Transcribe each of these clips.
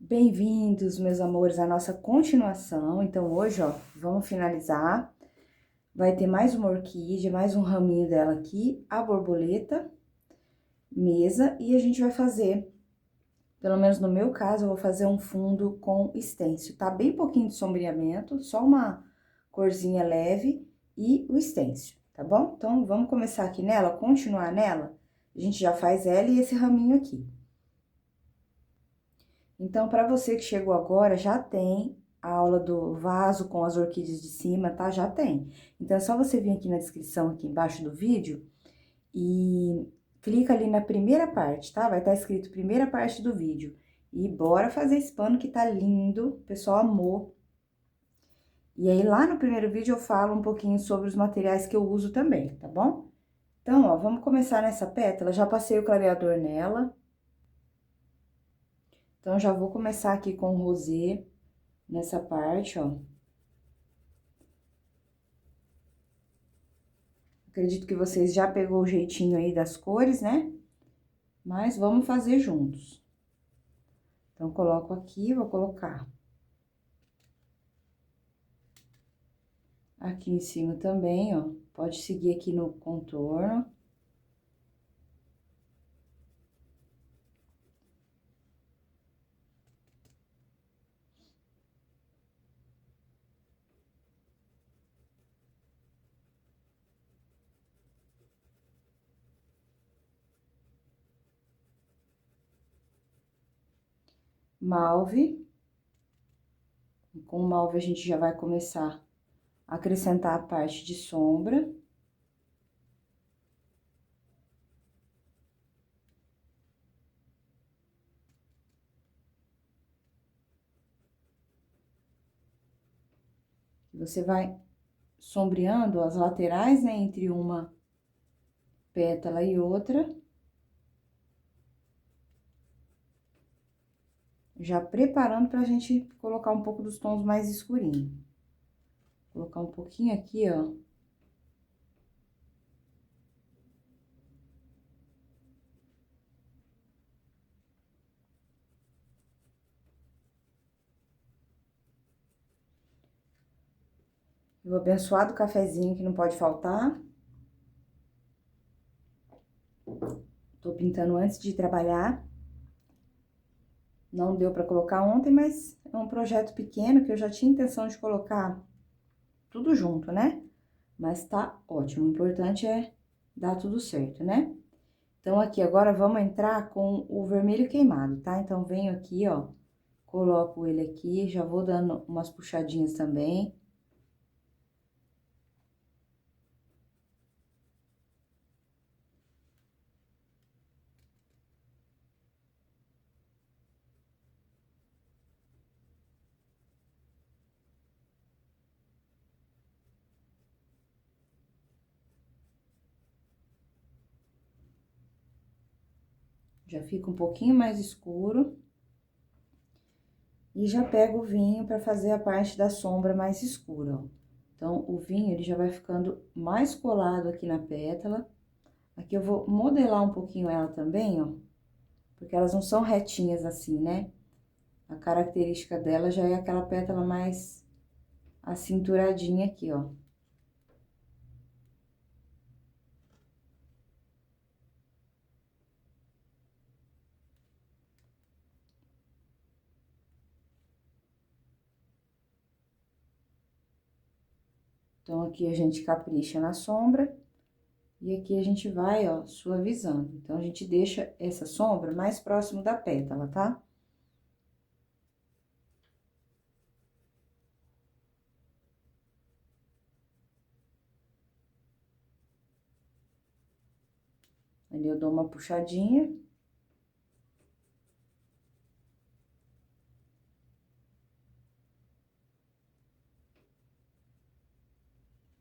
Bem-vindos, meus amores, à nossa continuação. Então, hoje, ó, vamos finalizar. Vai ter mais uma orquídea, mais um raminho dela aqui, a borboleta, mesa, e a gente vai fazer, pelo menos no meu caso, eu vou fazer um fundo com stencil, tá? Bem pouquinho de sombreamento, só uma corzinha leve e o stencil, tá bom? Então, vamos começar aqui nela, continuar nela. A gente já faz ela e esse raminho aqui. Então, para você que chegou agora, já tem a aula do vaso com as orquídeas de cima, tá? Já tem. Então, é só você vir aqui na descrição, aqui embaixo do vídeo, e clica ali na primeira parte, tá? Vai estar escrito primeira parte do vídeo. E bora fazer esse pano que tá lindo, o pessoal amou. E aí, lá no primeiro vídeo, eu falo um pouquinho sobre os materiais que eu uso também, tá bom? Então, ó, vamos começar nessa pétala. Já passei o clareador nela. Então, já vou começar aqui com o rosé nessa parte, ó. Acredito que vocês já pegou o jeitinho aí das cores, né? Mas vamos fazer juntos. Então, coloco aqui, vou colocar aqui em cima também, ó. Pode seguir aqui no contorno. Malve. Com o malve, a gente já vai começar a acrescentar a parte de sombra. Você vai sombreando as laterais, né, entre uma pétala e outra. Já preparando pra gente colocar um pouco dos tons mais escurinhos. Colocar um pouquinho aqui, ó. O abençoado cafezinho que não pode faltar. Tô pintando antes de trabalhar. Não deu pra colocar ontem, mas é um projeto pequeno que eu já tinha intenção de colocar tudo junto, né? Mas tá ótimo, o importante é dar tudo certo, né? Então, aqui agora vamos entrar com o vermelho queimado, tá? Então, venho aqui, ó, coloco ele aqui, já vou dando umas puxadinhas também. Já fica um pouquinho mais escuro. E já pego o vinho para fazer a parte da sombra mais escura, ó. Então, o vinho, ele já vai ficando mais colado aqui na pétala. Aqui eu vou modelar um pouquinho ela também, ó, porque elas não são retinhas assim, né? A característica dela já é aquela pétala mais acinturadinha aqui, ó. Então, aqui a gente capricha na sombra e aqui a gente vai, ó, suavizando. Então, a gente deixa essa sombra mais próximo da pétala, tá? Ali eu dou uma puxadinha.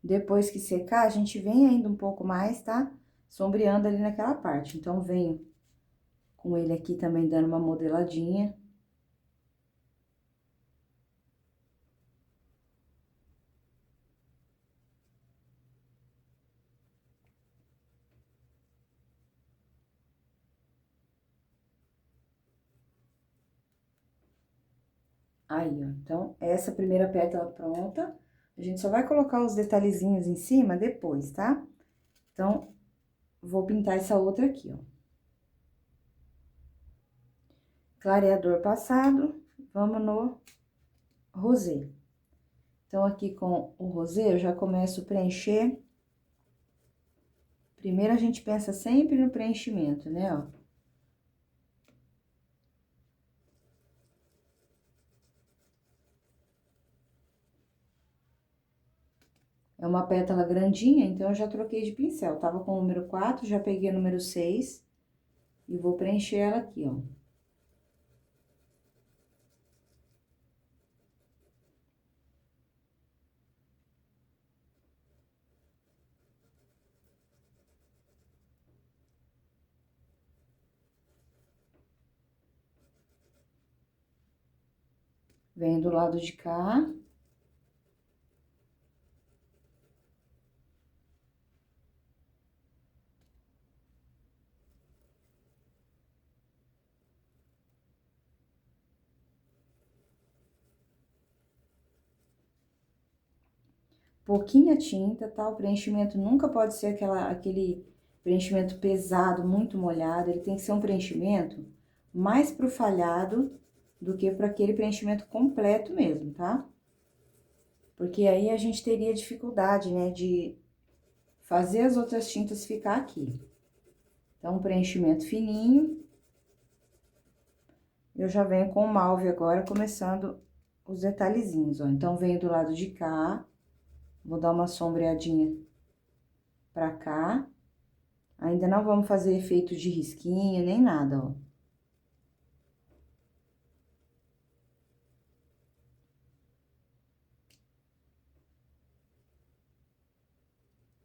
Depois que secar, a gente vem ainda um pouco mais, tá? Sombreando ali naquela parte. Então, venho com ele aqui também dando uma modeladinha. Aí, ó. Então, essa primeira pétala pronta. A gente só vai colocar os detalhezinhos em cima depois, tá? Então, vou pintar essa outra aqui, ó. Clareador passado, vamos no rosê. Então, aqui com o rosê, eu já começo a preencher. Primeiro, a gente pensa sempre no preenchimento, né, ó. É uma pétala grandinha, então eu já troquei de pincel. Tava com o número 4, já peguei o número 6 e vou preencher ela aqui, ó. Venho do lado de cá. Pouquinha tinta, tá? O preenchimento nunca pode ser aquele preenchimento pesado, muito molhado. Ele tem que ser um preenchimento mais pro falhado do que para aquele preenchimento completo mesmo, tá? Porque aí a gente teria dificuldade, né, de fazer as outras tintas ficar aqui. Então, um preenchimento fininho. Eu já venho com o malve agora, começando os detalhezinhos, ó. Então, venho do lado de cá, vou dar uma sombreadinha pra cá. Ainda não vamos fazer efeito de risquinho, nem nada, ó.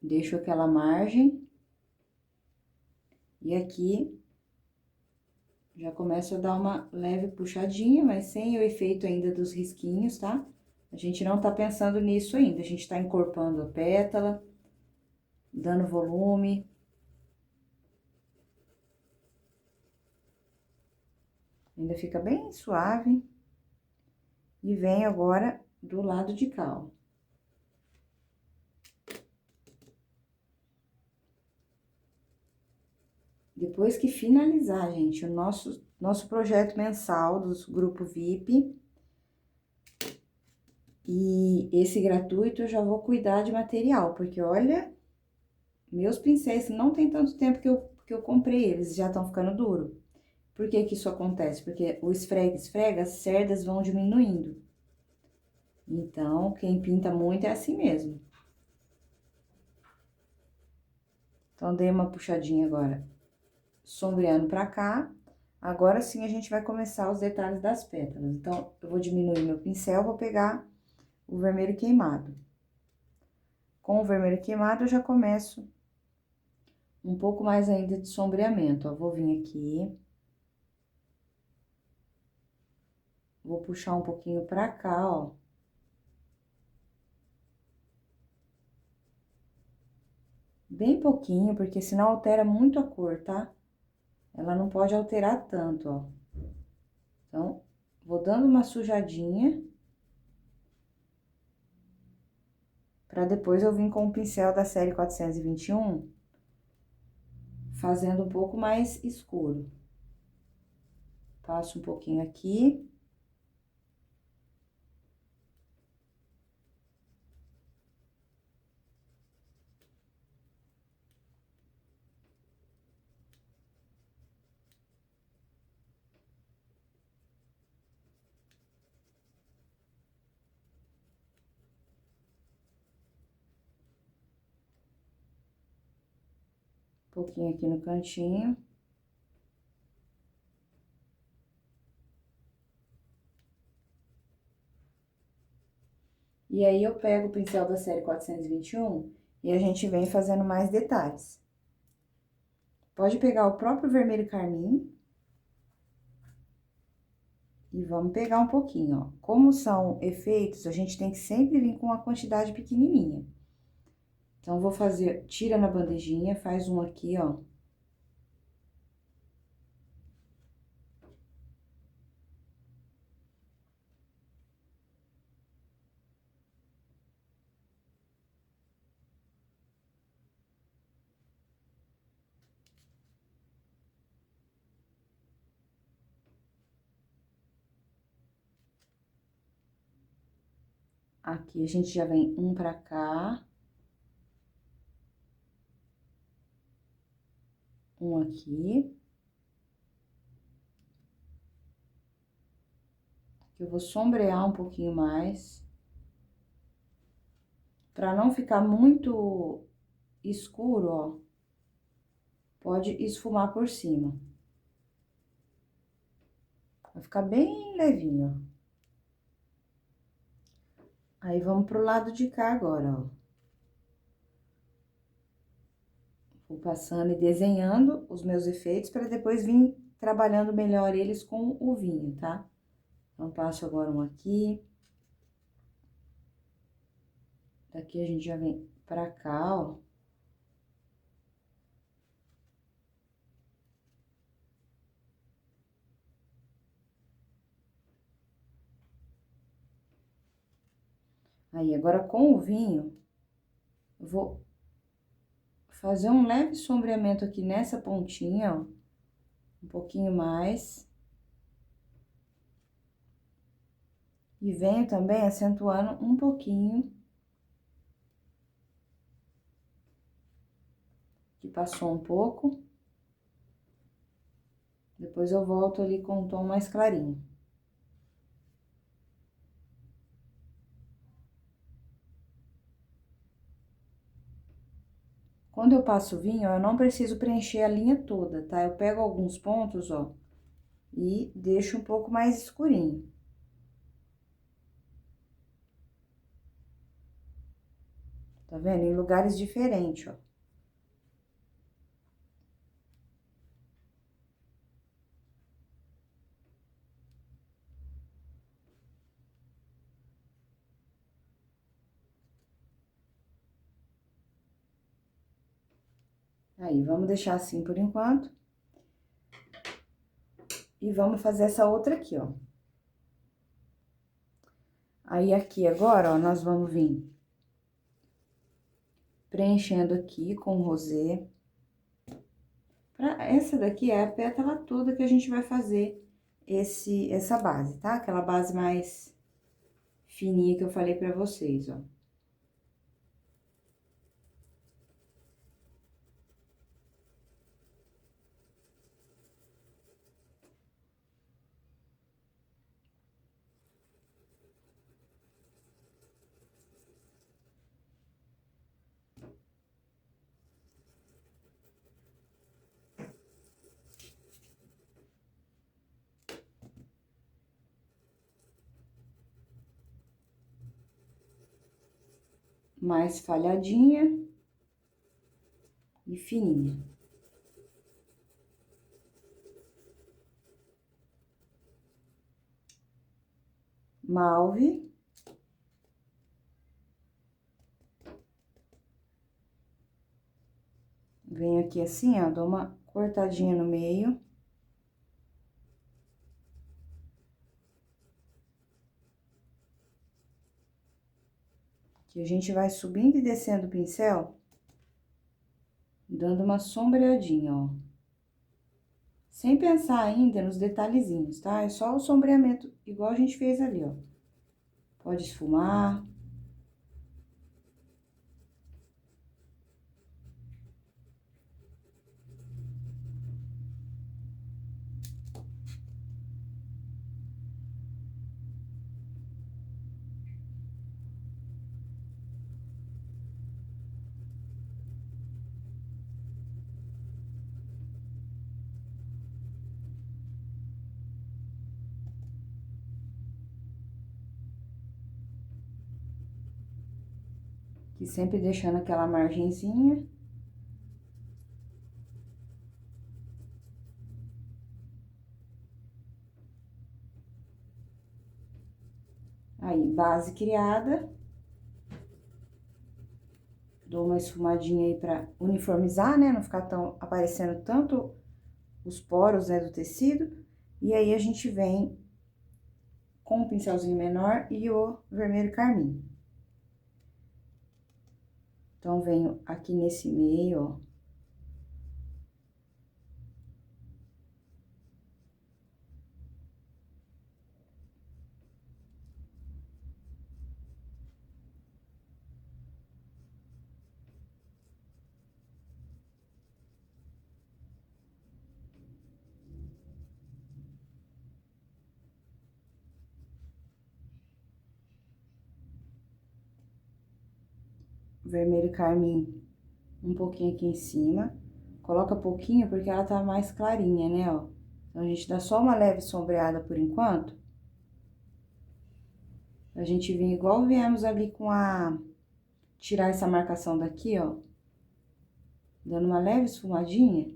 Deixo aquela margem. E aqui, já começo a dar uma leve puxadinha, mas sem o efeito ainda dos risquinhos, tá? A gente não tá pensando nisso ainda, a gente tá encorpando a pétala, dando volume. Ainda fica bem suave. E venho agora do lado de cá, ó. Depois que finalizar, gente, o nosso projeto mensal dos grupo VIP, e esse gratuito eu já vou cuidar de material, porque olha, meus pincéis não tem tanto tempo que eu comprei, eles já estão ficando duro. Por que que isso acontece? Porque o esfrega, as cerdas vão diminuindo. Então, quem pinta muito é assim mesmo. Então, dei uma puxadinha agora, sombreando pra cá. Agora sim, a gente vai começar os detalhes das pétalas. Então, eu vou diminuir meu pincel, vou pegar o vermelho queimado. Com o vermelho queimado, eu já começo um pouco mais ainda de sombreamento, ó. Vou vir aqui. Vou puxar um pouquinho pra cá, ó. Bem pouquinho, porque senão altera muito a cor, tá? Ela não pode alterar tanto, ó. Então, vou dando uma sujadinha. Pra depois eu vir com o pincel da série 421, fazendo um pouco mais escuro. Passo um pouquinho aqui. Um pouquinho aqui no cantinho. E aí, eu pego o pincel da série 421 e a gente vem fazendo mais detalhes. Pode pegar o próprio vermelho carmim. E vamos pegar um pouquinho, ó. Como são efeitos, a gente tem que sempre vir com uma quantidade pequenininha. Então, vou fazer, tira na bandejinha, faz um aqui, ó. Aqui a gente já vem um pra cá. Um aqui. Eu vou sombrear um pouquinho mais. Pra não ficar muito escuro, ó. Pode esfumar por cima. Vai ficar bem levinho, ó. Aí, vamos pro lado de cá agora, ó. Vou passando e desenhando os meus efeitos para depois vir trabalhando melhor eles com o vinho, tá? Então, passo agora um aqui. Daqui a gente já vem pra cá, ó. Aí, agora com o vinho, eu vou fazer um leve sombreamento aqui nessa pontinha, ó. Um pouquinho mais. E venho também acentuando um pouquinho. Que passou um pouco. Depois eu volto ali com um tom mais clarinho. Quando eu passo o vinho, eu não preciso preencher a linha toda, tá? Eu pego alguns pontos, ó, e deixo um pouco mais escurinho. Tá vendo? Em lugares diferentes, ó. Aí, vamos deixar assim por enquanto. E vamos fazer essa outra aqui, ó. Aí, aqui agora, ó, nós vamos vir preenchendo aqui com o rosé. Essa daqui é a pétala toda que a gente vai fazer essa base, tá? Aquela base mais fininha que eu falei pra vocês, ó. Mais falhadinha e fininha. Malve. Venho aqui assim, ó, dou uma cortadinha no meio. Que a gente vai subindo e descendo o pincel, dando uma sombreadinha, ó. Sem pensar ainda nos detalhezinhos, tá? É só o sombreamento, igual a gente fez ali, ó. Pode esfumar. E sempre deixando aquela margenzinha. Aí, base criada. Dou uma esfumadinha aí pra uniformizar, né? Não ficar tão aparecendo tanto os poros, né, do tecido. E aí, a gente vem com o pincelzinho menor e o vermelho carmim. Então, venho aqui nesse meio, ó. vermelho carmim um pouquinho aqui em cima. Coloca pouquinho porque ela tá mais clarinha, né, ó. Então, a gente dá só uma leve sombreada por enquanto. A gente vir igual viemos ali com a... Tirar essa marcação daqui, ó. Dando uma leve esfumadinha.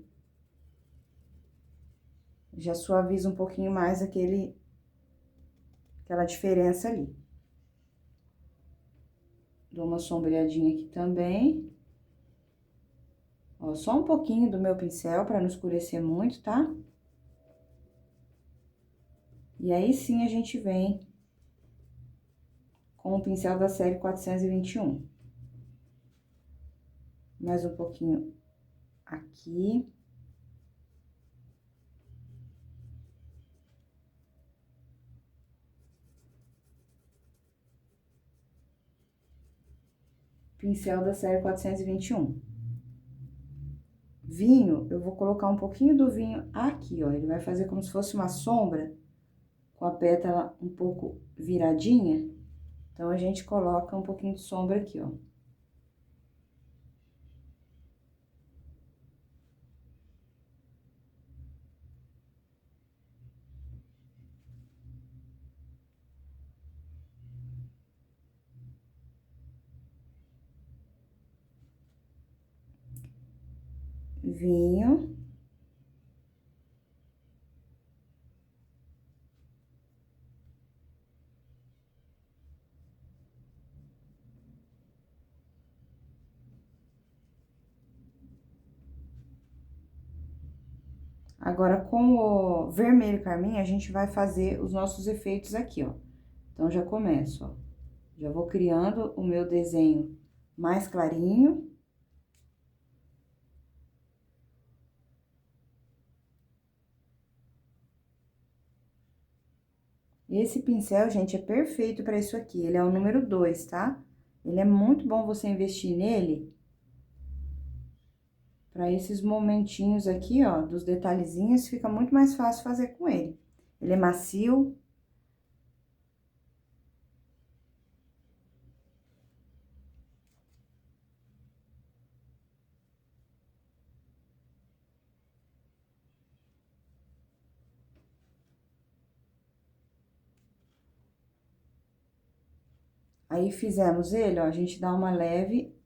Já suaviza um pouquinho mais aquela diferença ali. Dou uma sombreadinha aqui também. Ó, só um pouquinho do meu pincel para não escurecer muito, tá? E aí sim a gente vem com o pincel da série 421. Mais um pouquinho aqui. Pincel da série 421. Vinho, eu vou colocar um pouquinho do vinho aqui, ó. Ele vai fazer como se fosse uma sombra, com a pétala um pouco viradinha. Então, a gente coloca um pouquinho de sombra aqui, ó. Vinho. Agora, com o vermelho carmim, a gente vai fazer os nossos efeitos aqui, ó. Então, já começo, ó. Já vou criando o meu desenho mais clarinho. Esse pincel, gente, é perfeito para isso aqui. Ele é o número 2, tá? Ele é muito bom você investir nele. Para esses momentinhos aqui, ó, dos detalhezinhos, fica muito mais fácil fazer com ele. Ele é macio. Aí, fizemos ele, ó, a gente dá uma leve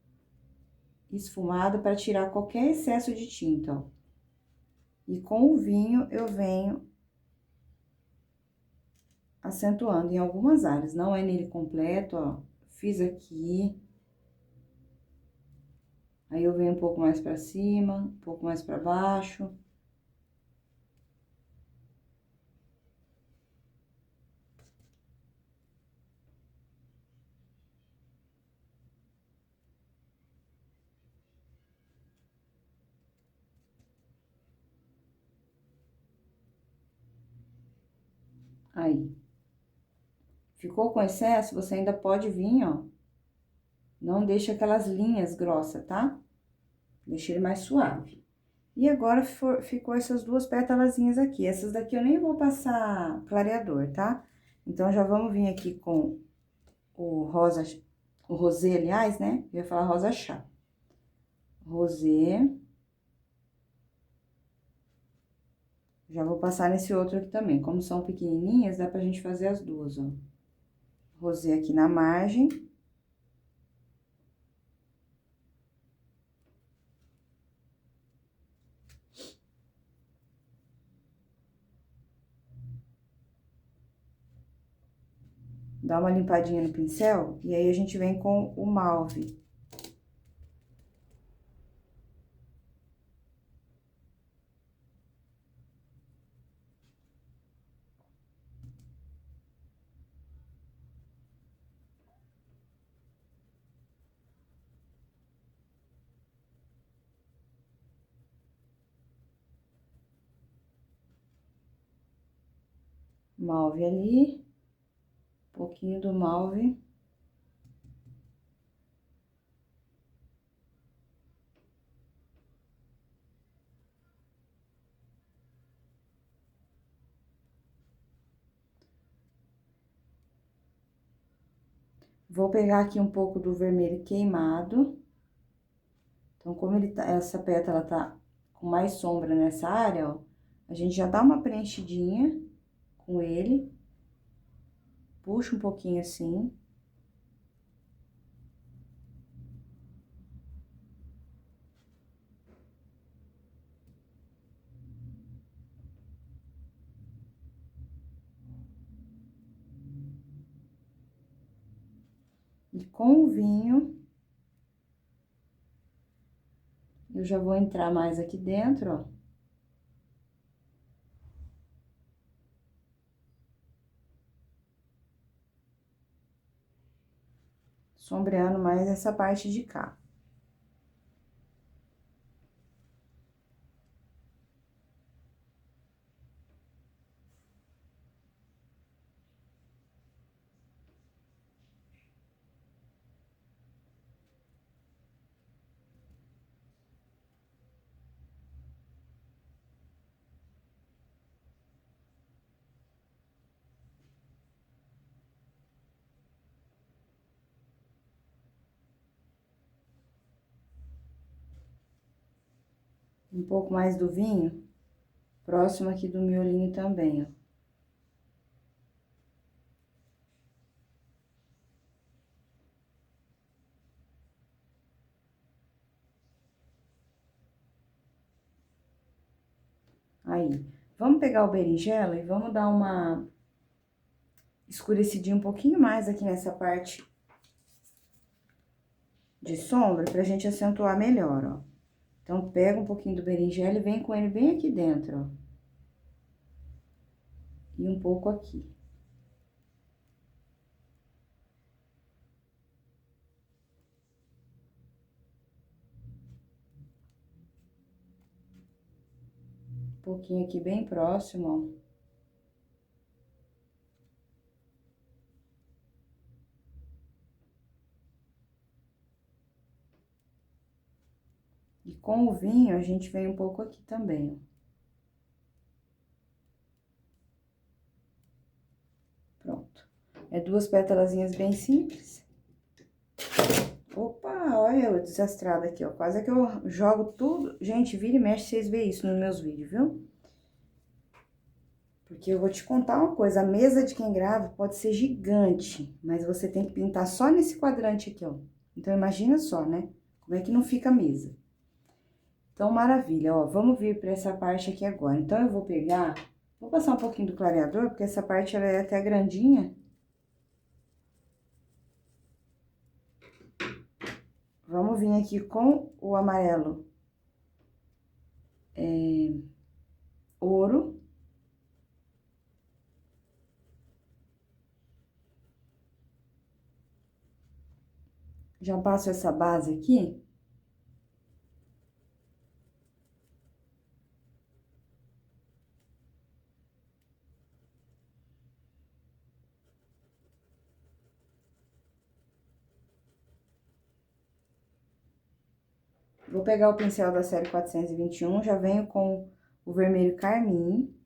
esfumada para tirar qualquer excesso de tinta, ó. E com o vinho, eu venho acentuando em algumas áreas. Não é nele completo, ó. Fiz aqui. Aí, eu venho um pouco mais pra cima, um pouco mais pra baixo. Aí. Ficou com excesso, você ainda pode vir, ó. Não deixa aquelas linhas grossas, tá? Deixa ele mais suave. E agora ficou essas duas pétalazinhas aqui. Essas daqui eu nem vou passar clareador, tá? Então, já vamos vir aqui com o rosa, o rosé, aliás, né? Eu ia falar rosa chá. Rosé. Já vou passar nesse outro aqui também. Como são pequenininhas, dá pra gente fazer as duas, ó. Rosé aqui na margem. Dá uma limpadinha no pincel, e aí a gente vem com o malve. Malve ali, um pouquinho do malve. Vou pegar aqui um pouco do vermelho queimado. Então, como essa pétala tá com mais sombra nessa área, ó, a gente já dá uma preenchidinha com ele. Puxa um pouquinho assim. E com o vinho, eu já vou entrar mais aqui dentro, ó. Sombreando mais essa parte de cá. Um pouco mais do vinho, próximo aqui do miolinho também, ó. Aí, vamos pegar o berinjela e vamos dar uma escurecidinha um pouquinho mais aqui nessa parte de sombra, pra gente acentuar melhor, ó. Então, pega um pouquinho do berinjela e vem com ele bem aqui dentro, ó. E um pouco aqui. Um pouquinho aqui bem próximo, ó. E com o vinho, a gente vem um pouco aqui também, ó. Pronto. É duas pétalazinhas bem simples. Opa, olha eu desastrada aqui, ó. Quase que eu jogo tudo. Gente, vira e mexe, vocês veem isso nos meus vídeos, viu? Porque eu vou te contar uma coisa, a mesa de quem grava pode ser gigante, mas você tem que pintar só nesse quadrante aqui, ó. Então, imagina só, né? Como é que não fica a mesa. Então, maravilha, ó. Vamos vir pra essa parte aqui agora. Então, eu vou pegar... Vou passar um pouquinho do clareador, porque essa parte, ela é até grandinha. Vamos vir aqui com o amarelo. Ouro. Já passo essa base aqui. Vou pegar o pincel da série 421, já venho com o vermelho carmim.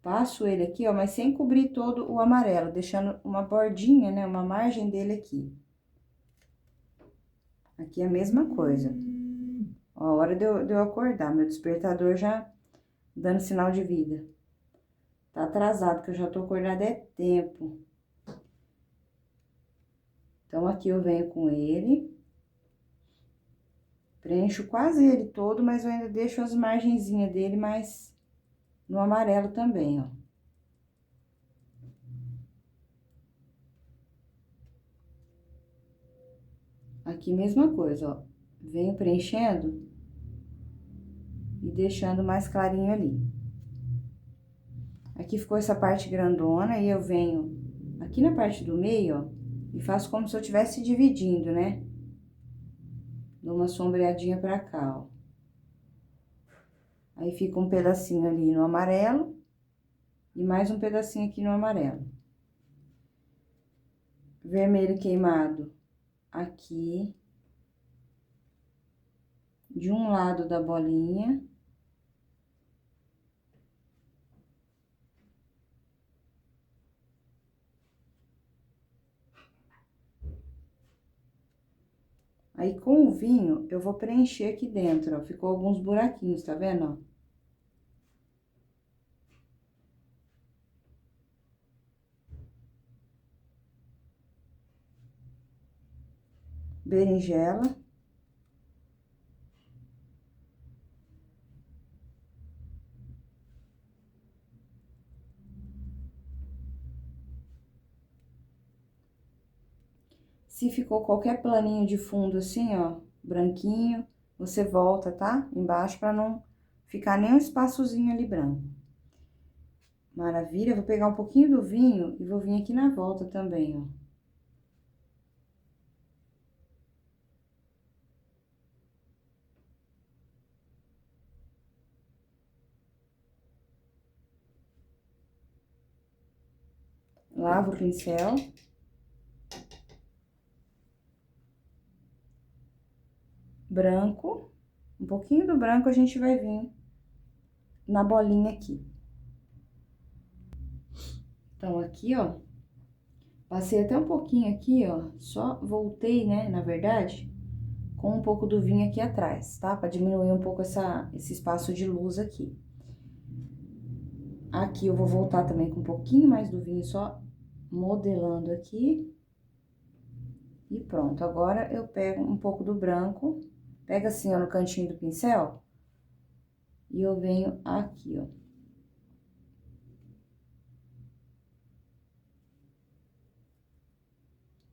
Passo ele aqui, ó, mas sem cobrir todo o amarelo, deixando uma bordinha, né, uma margem dele aqui. Aqui é a mesma coisa. Ó, a hora de eu acordar, meu despertador já dando sinal de vida. Tá atrasado, que eu já tô acordada é tempo. Então, aqui eu venho com ele. Preencho quase ele todo, mas eu ainda deixo as margenzinhas dele mais no amarelo também, ó. Aqui, mesma coisa, ó. Venho preenchendo e deixando mais clarinho ali. Aqui ficou essa parte grandona e eu venho aqui na parte do meio, ó, e faço como se eu estivesse dividindo, né? Dou uma sombreadinha pra cá, ó. Aí fica um pedacinho ali no amarelo e mais um pedacinho aqui no amarelo. Vermelho queimado aqui. De um lado da bolinha. Aí, com o vinho, eu vou preencher aqui dentro, ó. Ficou alguns buraquinhos, tá vendo, ó? Berinjela. Se ficou qualquer planinho de fundo assim, ó, branquinho, você volta, tá? Embaixo pra não ficar nem um espaçozinho ali branco. Maravilha, eu vou pegar um pouquinho do vinho e vou vir aqui na volta também, ó. Lavo o pincel. Branco. Um pouquinho do branco a gente vai vir na bolinha aqui. Então, aqui, ó. Passei até um pouquinho aqui, ó. Só voltei, né, na verdade, com um pouco do vinho aqui atrás, tá? Pra diminuir um pouco esse espaço de luz aqui. Aqui eu vou voltar também com um pouquinho mais do vinho, só modelando aqui. E pronto, agora eu pego um pouco do branco, pega assim, ó, no cantinho do pincel, e eu venho aqui, ó.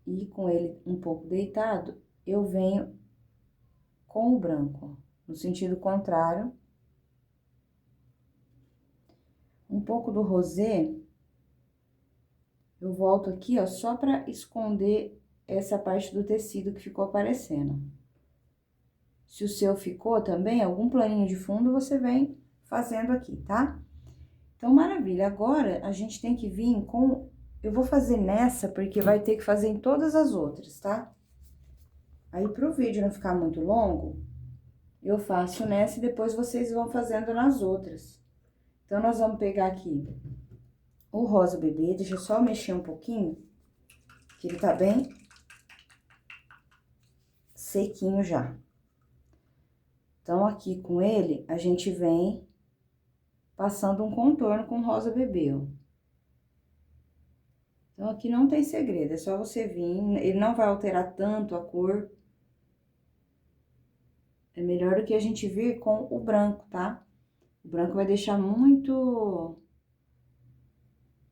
E com ele um pouco deitado, eu venho com o branco, no sentido contrário. Um pouco do rosé, eu volto aqui, ó, só pra esconder essa parte do tecido que ficou aparecendo. Se o seu ficou também, algum planinho de fundo, você vem fazendo aqui, tá? Então, maravilha. Agora, a gente tem que vir com... Eu vou fazer nessa, porque vai ter que fazer em todas as outras, tá? Aí, pro vídeo não ficar muito longo, eu faço nessa e depois vocês vão fazendo nas outras. Então, nós vamos pegar aqui o rosa bebê, deixa eu só mexer um pouquinho, que ele tá bem sequinho já. Então, aqui com ele, a gente vem passando um contorno com rosa bebê, ó. Então, aqui não tem segredo, é só você vir, ele não vai alterar tanto a cor. É melhor do que a gente vir com o branco, tá? O branco vai deixar muito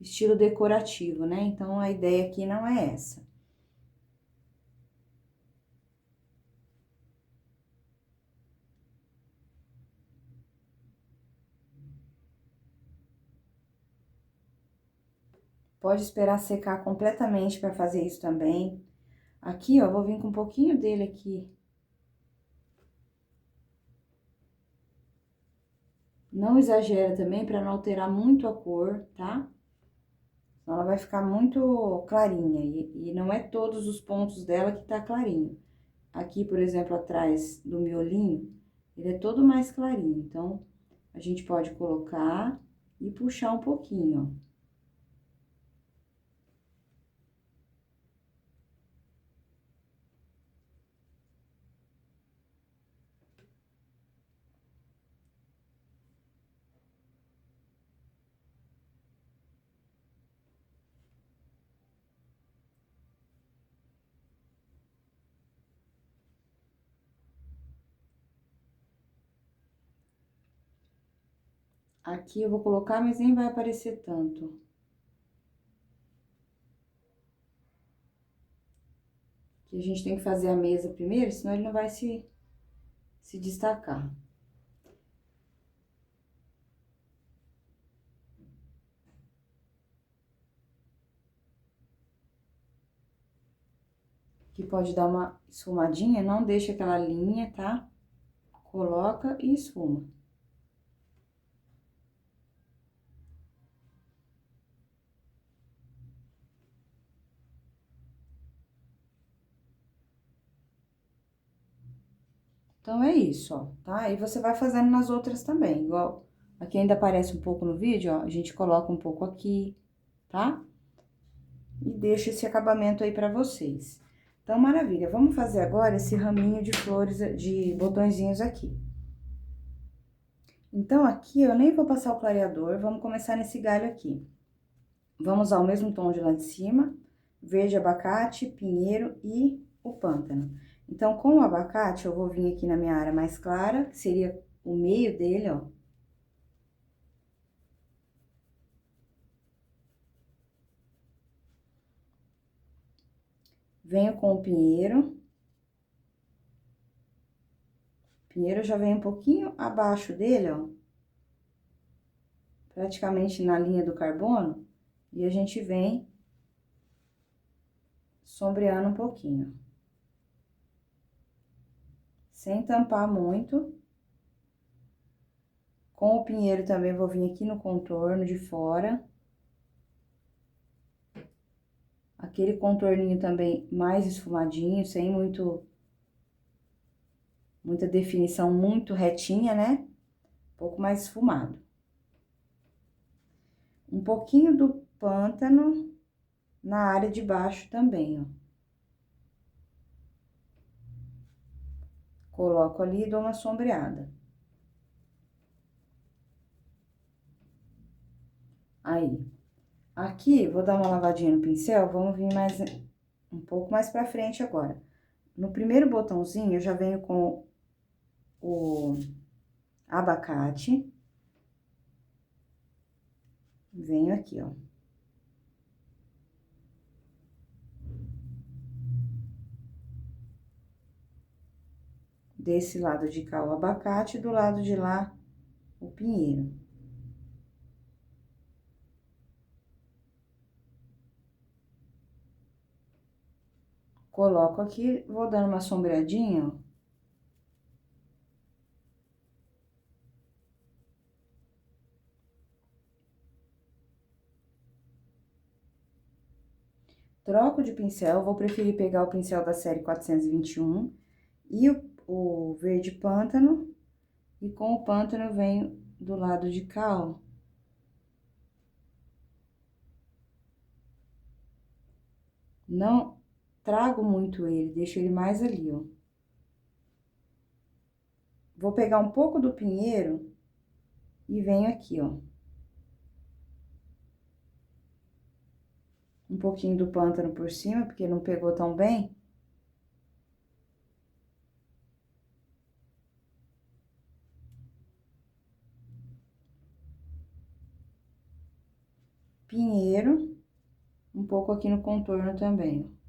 estilo decorativo, né? Então, a ideia aqui não é essa. Pode esperar secar completamente para fazer isso também. Aqui, ó, vou vir com um pouquinho dele aqui. Não exagera também para não alterar muito a cor, tá? Senão ela vai ficar muito clarinha e não é todos os pontos dela que tá clarinho. Aqui, por exemplo, atrás do miolinho, ele é todo mais clarinho. Então, a gente pode colocar e puxar um pouquinho, ó. Aqui eu vou colocar, mas nem vai aparecer tanto. Que a gente tem que fazer a mesa primeiro, senão ele não vai se destacar. Aqui pode dar uma esfumadinha, não deixa aquela linha, tá? Coloca e esfuma. Então, é isso, ó, tá? E você vai fazendo nas outras também, igual aqui ainda aparece um pouco no vídeo, ó, a gente coloca um pouco aqui, tá? E deixa esse acabamento aí pra vocês. Então, maravilha. Vamos fazer agora esse raminho de flores, de botõezinhos aqui. Então, aqui eu nem vou passar o clareador, vamos começar nesse galho aqui. Vamos usar o mesmo tom de lá de cima, verde abacate, pinheiro e o pântano. Então, com o abacate, eu vou vir aqui na minha área mais clara, que seria o meio dele, ó. Venho com o pinheiro. Pinheiro já vem um pouquinho abaixo dele, ó. Praticamente na linha do carbono. E a gente vem sombreando um pouquinho. Sem tampar muito. Com o pinheiro também vou vir aqui no contorno de fora. Aquele contorninho também mais esfumadinho, sem muita definição, muito retinha, né? Um pouco mais esfumado. Um pouquinho do pântano na área de baixo também, ó. Coloco ali e dou uma sombreada. Aí. Aqui, vou dar uma lavadinha no pincel, vamos vir mais um pouco mais pra frente agora. No primeiro botãozinho, eu já venho com o abacate. Venho aqui, ó. Desse lado de cá o abacate, do lado de lá o pinheiro. Coloco aqui, vou dando uma sombreadinha, ó. Troco de pincel, vou preferir pegar o pincel da série 421 e o verde pântano. E com o pântano eu venho do lado de cá, ó. Não trago muito ele, deixo ele mais ali, ó. Vou pegar um pouco do pinheiro e venho aqui, ó. Um pouquinho do pântano por cima, porque não pegou tão bem. Pinheiro, um pouco aqui no contorno também, ó.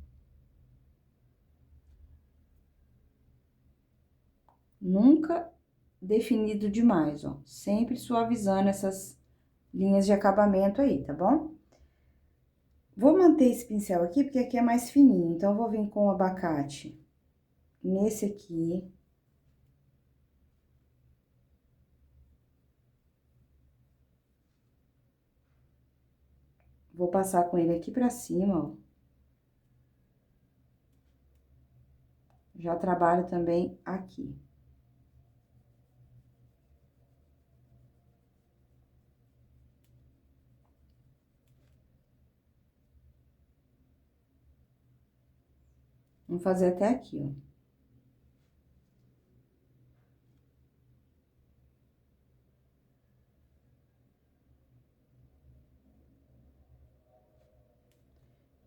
Nunca definido demais, ó. Sempre suavizando essas linhas de acabamento aí, tá bom? Vou manter esse pincel aqui, porque aqui é mais fininho. Então, eu vou vir com o abacate nesse aqui. Vou passar com ele aqui pra cima, ó. Já trabalho também aqui. Vamos fazer até aqui, ó.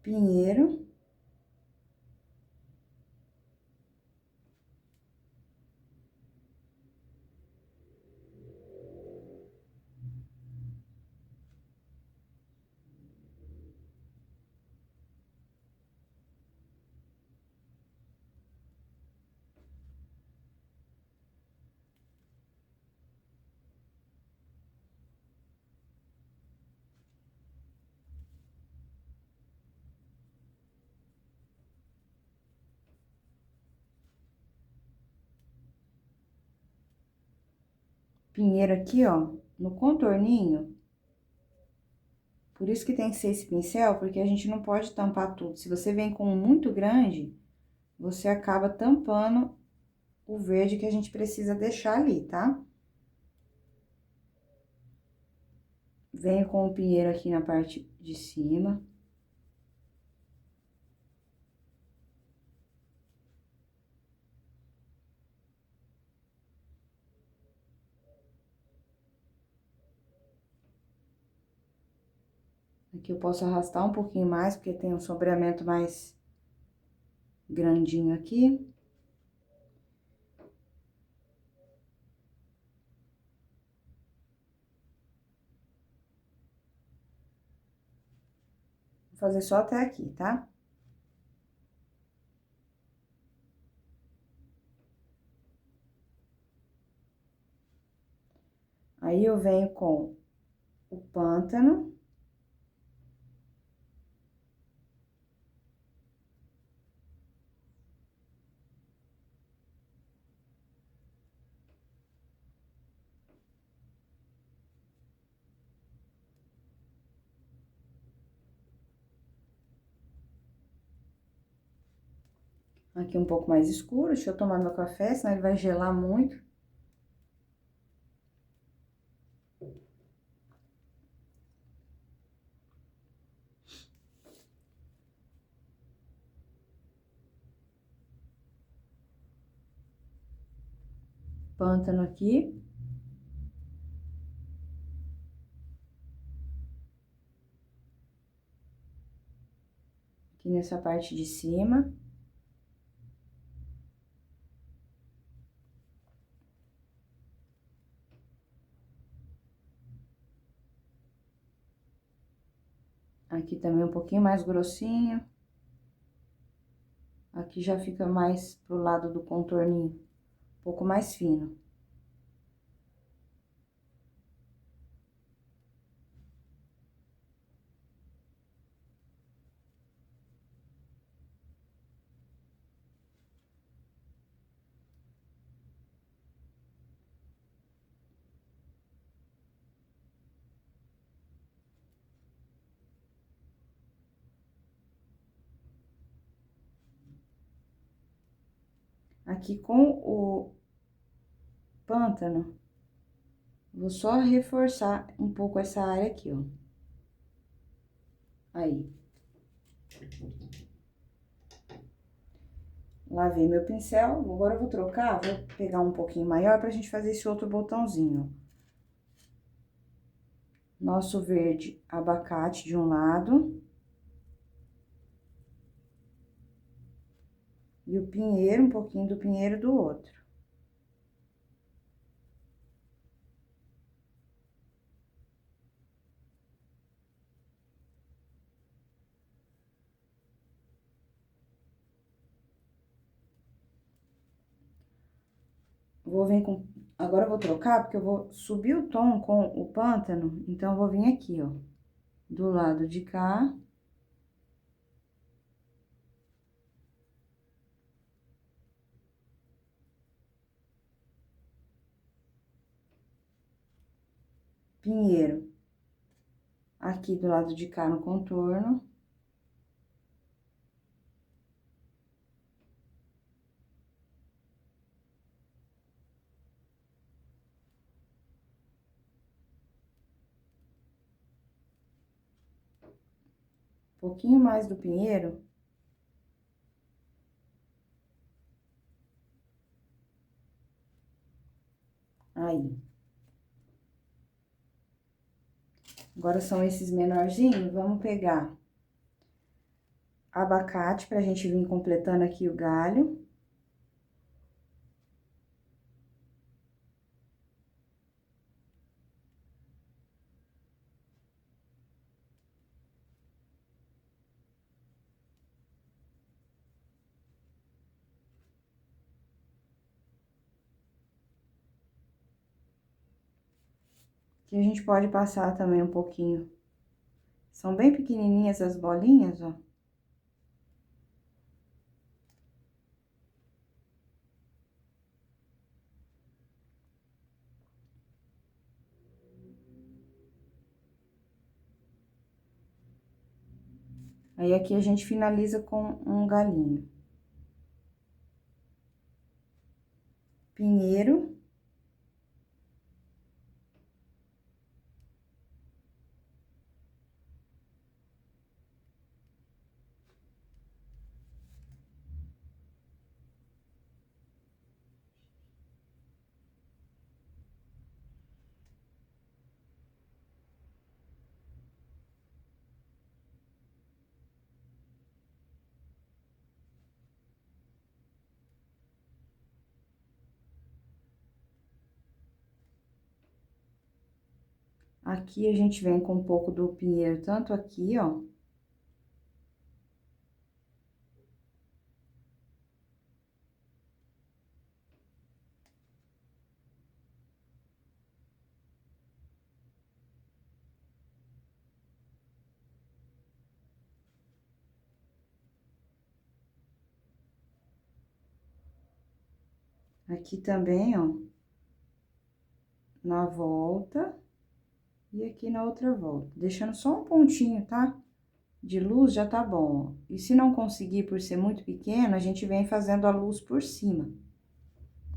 Pinheiro. Pinheiro aqui, ó, no contorninho. Por isso que tem que ser esse pincel, porque a gente não pode tampar tudo. Se você vem com um muito grande, você acaba tampando o verde que a gente precisa deixar ali, tá? Venho com o pinheiro aqui na parte de cima. Aqui eu posso arrastar um pouquinho mais, porque tem um sombreamento mais grandinho aqui. Vou fazer só até aqui, tá? Aí eu venho com o pântano. Aqui um pouco mais escuro, deixa eu tomar meu café, senão ele vai gelar muito. Pântano aqui. Aqui nessa parte de cima. Aqui também um pouquinho mais grossinho. Aqui já fica mais pro lado do contorninho, um pouco mais fino. Aqui com o pântano, vou só reforçar um pouco essa área aqui, ó. Aí. Lavei meu pincel, agora eu vou trocar, vou pegar um pouquinho maior pra gente fazer esse outro botãozinho. Nosso verde abacate de um lado. E o pinheiro, um pouquinho do pinheiro do outro. Vou vir com... Agora eu vou trocar, porque eu vou subir o tom com o pântano, então eu vou vir aqui, ó. Do lado de cá. Pinheiro. Aqui do lado de cá no contorno. Um pouquinho mais do pinheiro. Aí. Agora são esses menorzinhos, vamos pegar abacate pra gente vir completando aqui o galho. Que a gente pode passar também um pouquinho. São bem pequenininhas as bolinhas, ó. Aí aqui a gente finaliza com um galinho. Pinheiro. Aqui a gente vem com um pouco do pinheiro, tanto aqui, ó. Aqui também, ó. Na volta e aqui na outra volta. Deixando só um pontinho, tá? De luz já tá bom, ó. E se não conseguir por ser muito pequeno, a gente vem fazendo a luz por cima.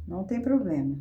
Não tem problema.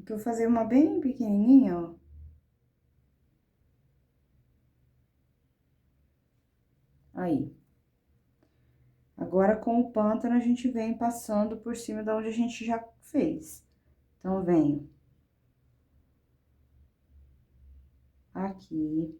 Então, eu vou fazer uma bem pequenininha, ó. Aí. Agora, com o pântano, a gente vem passando por cima da onde a gente já fez. Então, venho aqui.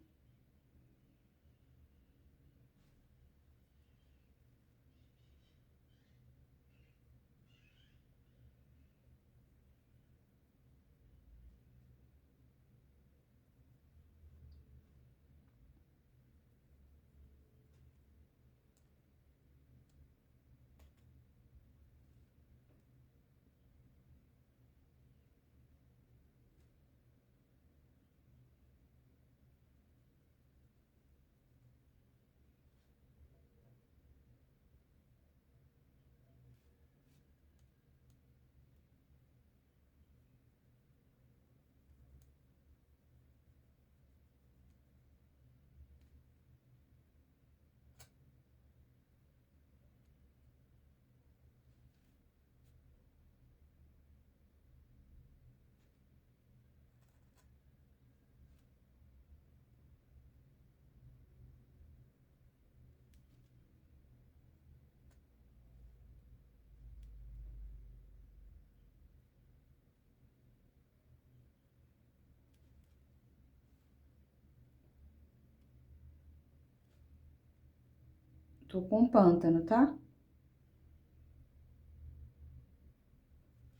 Tô com o pântano, tá?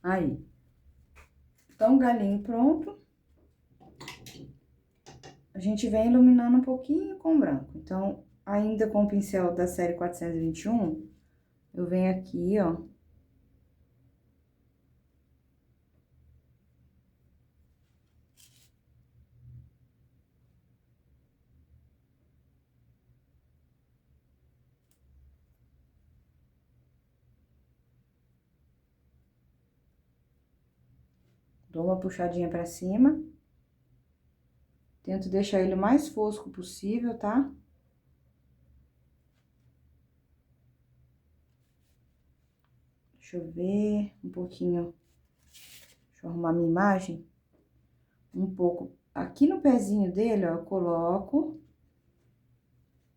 Aí. Então, o galinho pronto. A gente vem iluminando um pouquinho com branco. Então, ainda com o pincel da série 421, eu venho aqui, ó. Dou uma puxadinha pra cima. Tento deixar ele o mais fosco possível, tá? Deixa eu ver um pouquinho. Deixa eu arrumar minha imagem. Um pouco. Aqui no pezinho dele, ó, eu coloco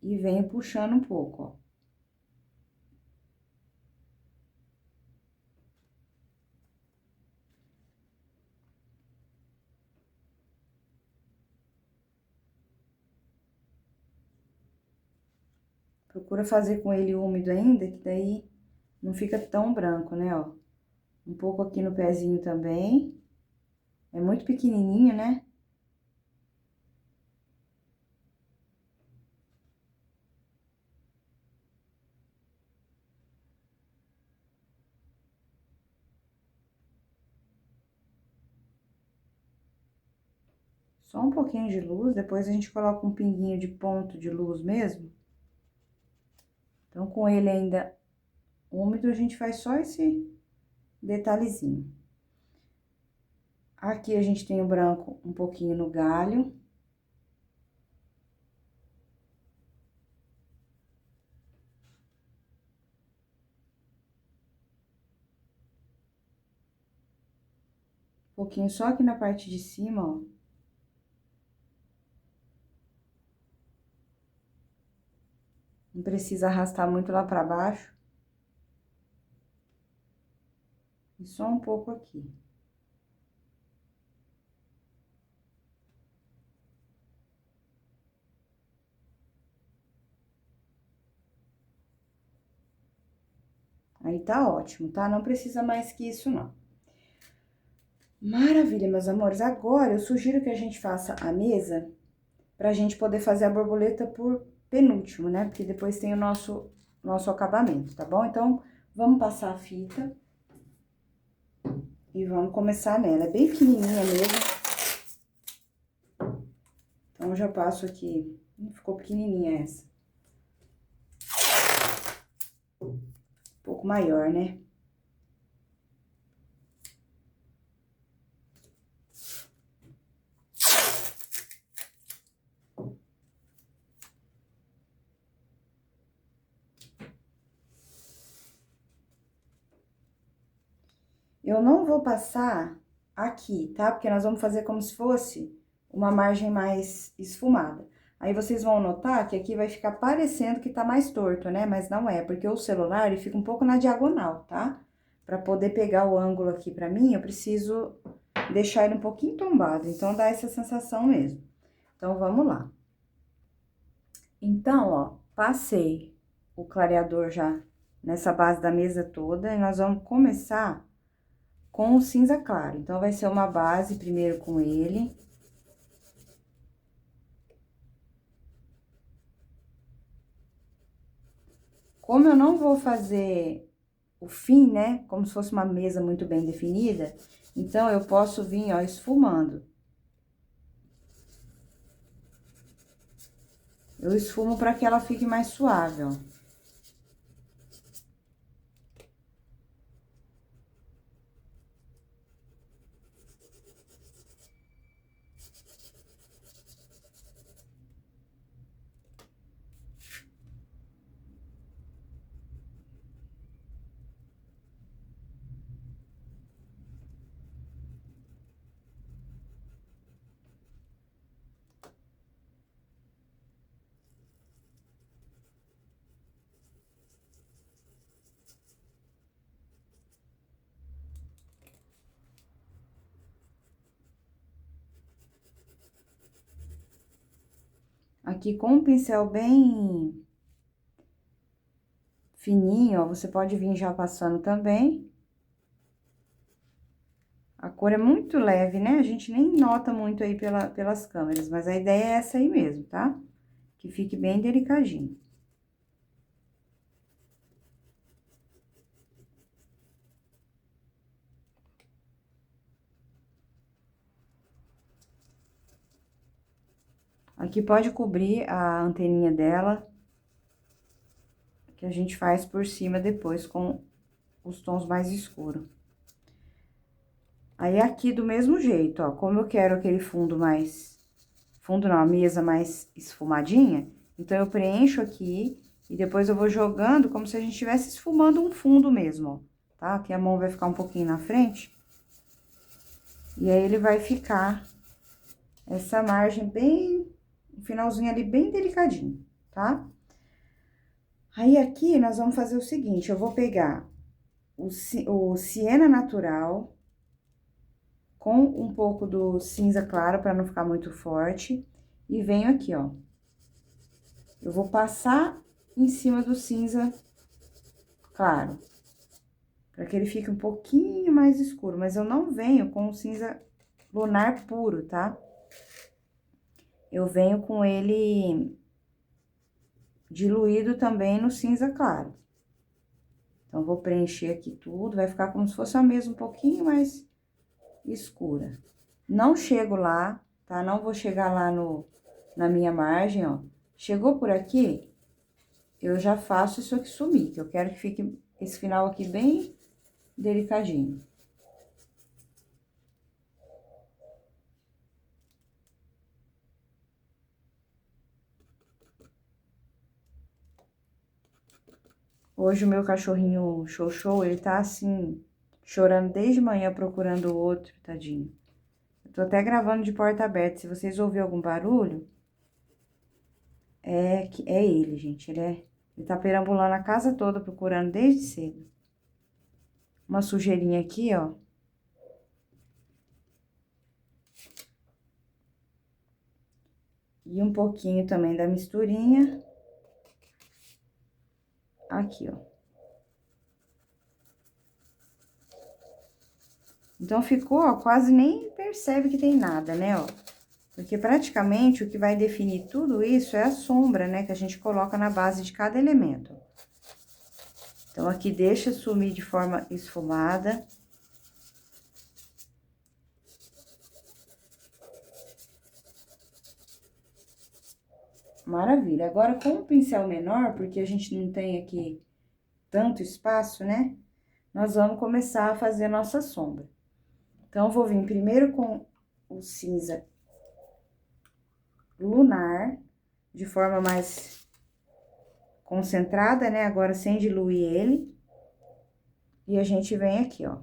e venho puxando um pouco, ó. Procura fazer com ele úmido ainda, que daí não fica tão branco, né, ó. Um pouco aqui no pezinho também. É muito pequenininho, né? Só um pouquinho de luz, depois a gente coloca um pinguinho de ponto de luz mesmo. Então, com ele ainda úmido, a gente faz só esse detalhezinho. Aqui a gente tem o branco um pouquinho no galho. Um pouquinho só aqui na parte de cima, ó. Não precisa arrastar muito lá pra baixo. E só um pouco aqui. Aí tá ótimo, tá? Não precisa mais que isso, não. Maravilha, meus amores. Agora, eu sugiro que a gente faça a mesa pra gente poder fazer a borboleta por penúltimo, né? Porque depois tem o nosso acabamento, tá bom? Então, vamos passar a fita e vamos começar nela. É bem pequenininha mesmo. Então, eu já passo aqui. Ficou pequenininha essa. Um pouco maior, né? Eu não vou passar aqui, tá? Porque nós vamos fazer como se fosse uma margem mais esfumada. Aí, vocês vão notar que aqui vai ficar parecendo que tá mais torto, né? Mas não é, porque o celular, ele fica um pouco na diagonal, tá? Pra poder pegar o ângulo aqui pra mim, eu preciso deixar ele um pouquinho tombado. Então, dá essa sensação mesmo. Então, vamos lá. Então, ó, passei o clareador já nessa base da mesa toda. E nós vamos começar com o cinza claro. Então, vai ser uma base primeiro com ele. Como eu não vou fazer o fim, né, como se fosse uma mesa muito bem definida, então, eu posso vir, ó, esfumando. Eu esfumo para que ela fique mais suave, ó. Aqui com um pincel bem fininho, ó, você pode vir já passando também. A cor é muito leve, né? A gente nem nota muito aí pelas câmeras, mas a ideia é essa aí mesmo, tá? Que fique bem delicadinho. Aqui pode cobrir a anteninha dela, que a gente faz por cima depois com os tons mais escuros. Aí, aqui do mesmo jeito, ó, como eu quero aquele fundo mais... Fundo não, a mesa mais esfumadinha, então eu preencho aqui e depois eu vou jogando como se a gente estivesse esfumando um fundo mesmo, ó, tá? Aqui a mão vai ficar um pouquinho na frente. E aí, ele vai ficar essa margem bem... Um finalzinho ali bem delicadinho, tá? Aí, aqui, nós vamos fazer o seguinte, eu vou pegar o siena natural com um pouco do cinza claro, pra não ficar muito forte, e venho aqui, ó. Eu vou passar em cima do cinza claro, pra que ele fique um pouquinho mais escuro, mas eu não venho com o cinza lunar puro, tá? Eu venho com ele diluído também no cinza claro. Então, vou preencher aqui tudo, vai ficar como se fosse a mesa um pouquinho mais escura. Não chego lá, tá? Não vou chegar lá na minha margem, ó. Chegou por aqui, eu já faço isso aqui sumir, que eu quero que fique esse final aqui bem delicadinho. Hoje o meu cachorrinho Xoxô, ele tá assim, chorando desde manhã procurando outro, tadinho. Eu tô até gravando de porta aberta. Se vocês ouvirem algum barulho, é ele, gente. Ele tá perambulando a casa toda procurando desde cedo. Uma sujeirinha aqui, ó. E um pouquinho também da misturinha. Aqui, ó. Então, ficou, ó, quase nem percebe que tem nada, né, ó. Porque praticamente o que vai definir tudo isso é a sombra, né, que a gente coloca na base de cada elemento. Então, aqui deixa sumir de forma esfumada. Maravilha. Agora, com o pincel menor, porque a gente não tem aqui tanto espaço, né? Nós vamos começar a fazer a nossa sombra. Então, eu vou vir primeiro com o cinza lunar, de forma mais concentrada, né? Agora, sem diluir ele. E a gente vem aqui, ó.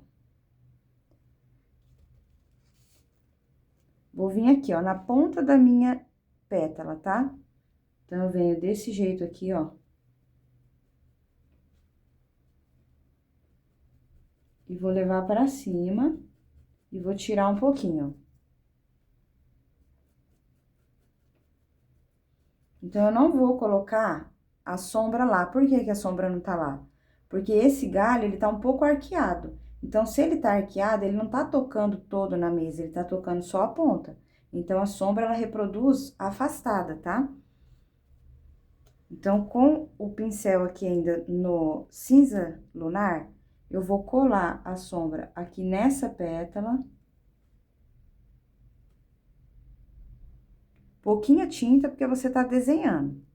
Vou vir aqui, ó, na ponta da minha pétala, tá? Então, eu venho desse jeito aqui, ó. E vou levar pra cima e vou tirar um pouquinho, ó. Então, eu não vou colocar a sombra lá. Por que que a sombra não tá lá? Porque esse galho, ele tá um pouco arqueado. Então, se ele tá arqueado, ele não tá tocando todo na mesa, ele tá tocando só a ponta. Então, a sombra, ela reproduz afastada, tá? Então, com o pincel aqui ainda no cinza lunar, eu vou colar a sombra aqui nessa pétala. Pouquinha tinta, porque você tá desenhando.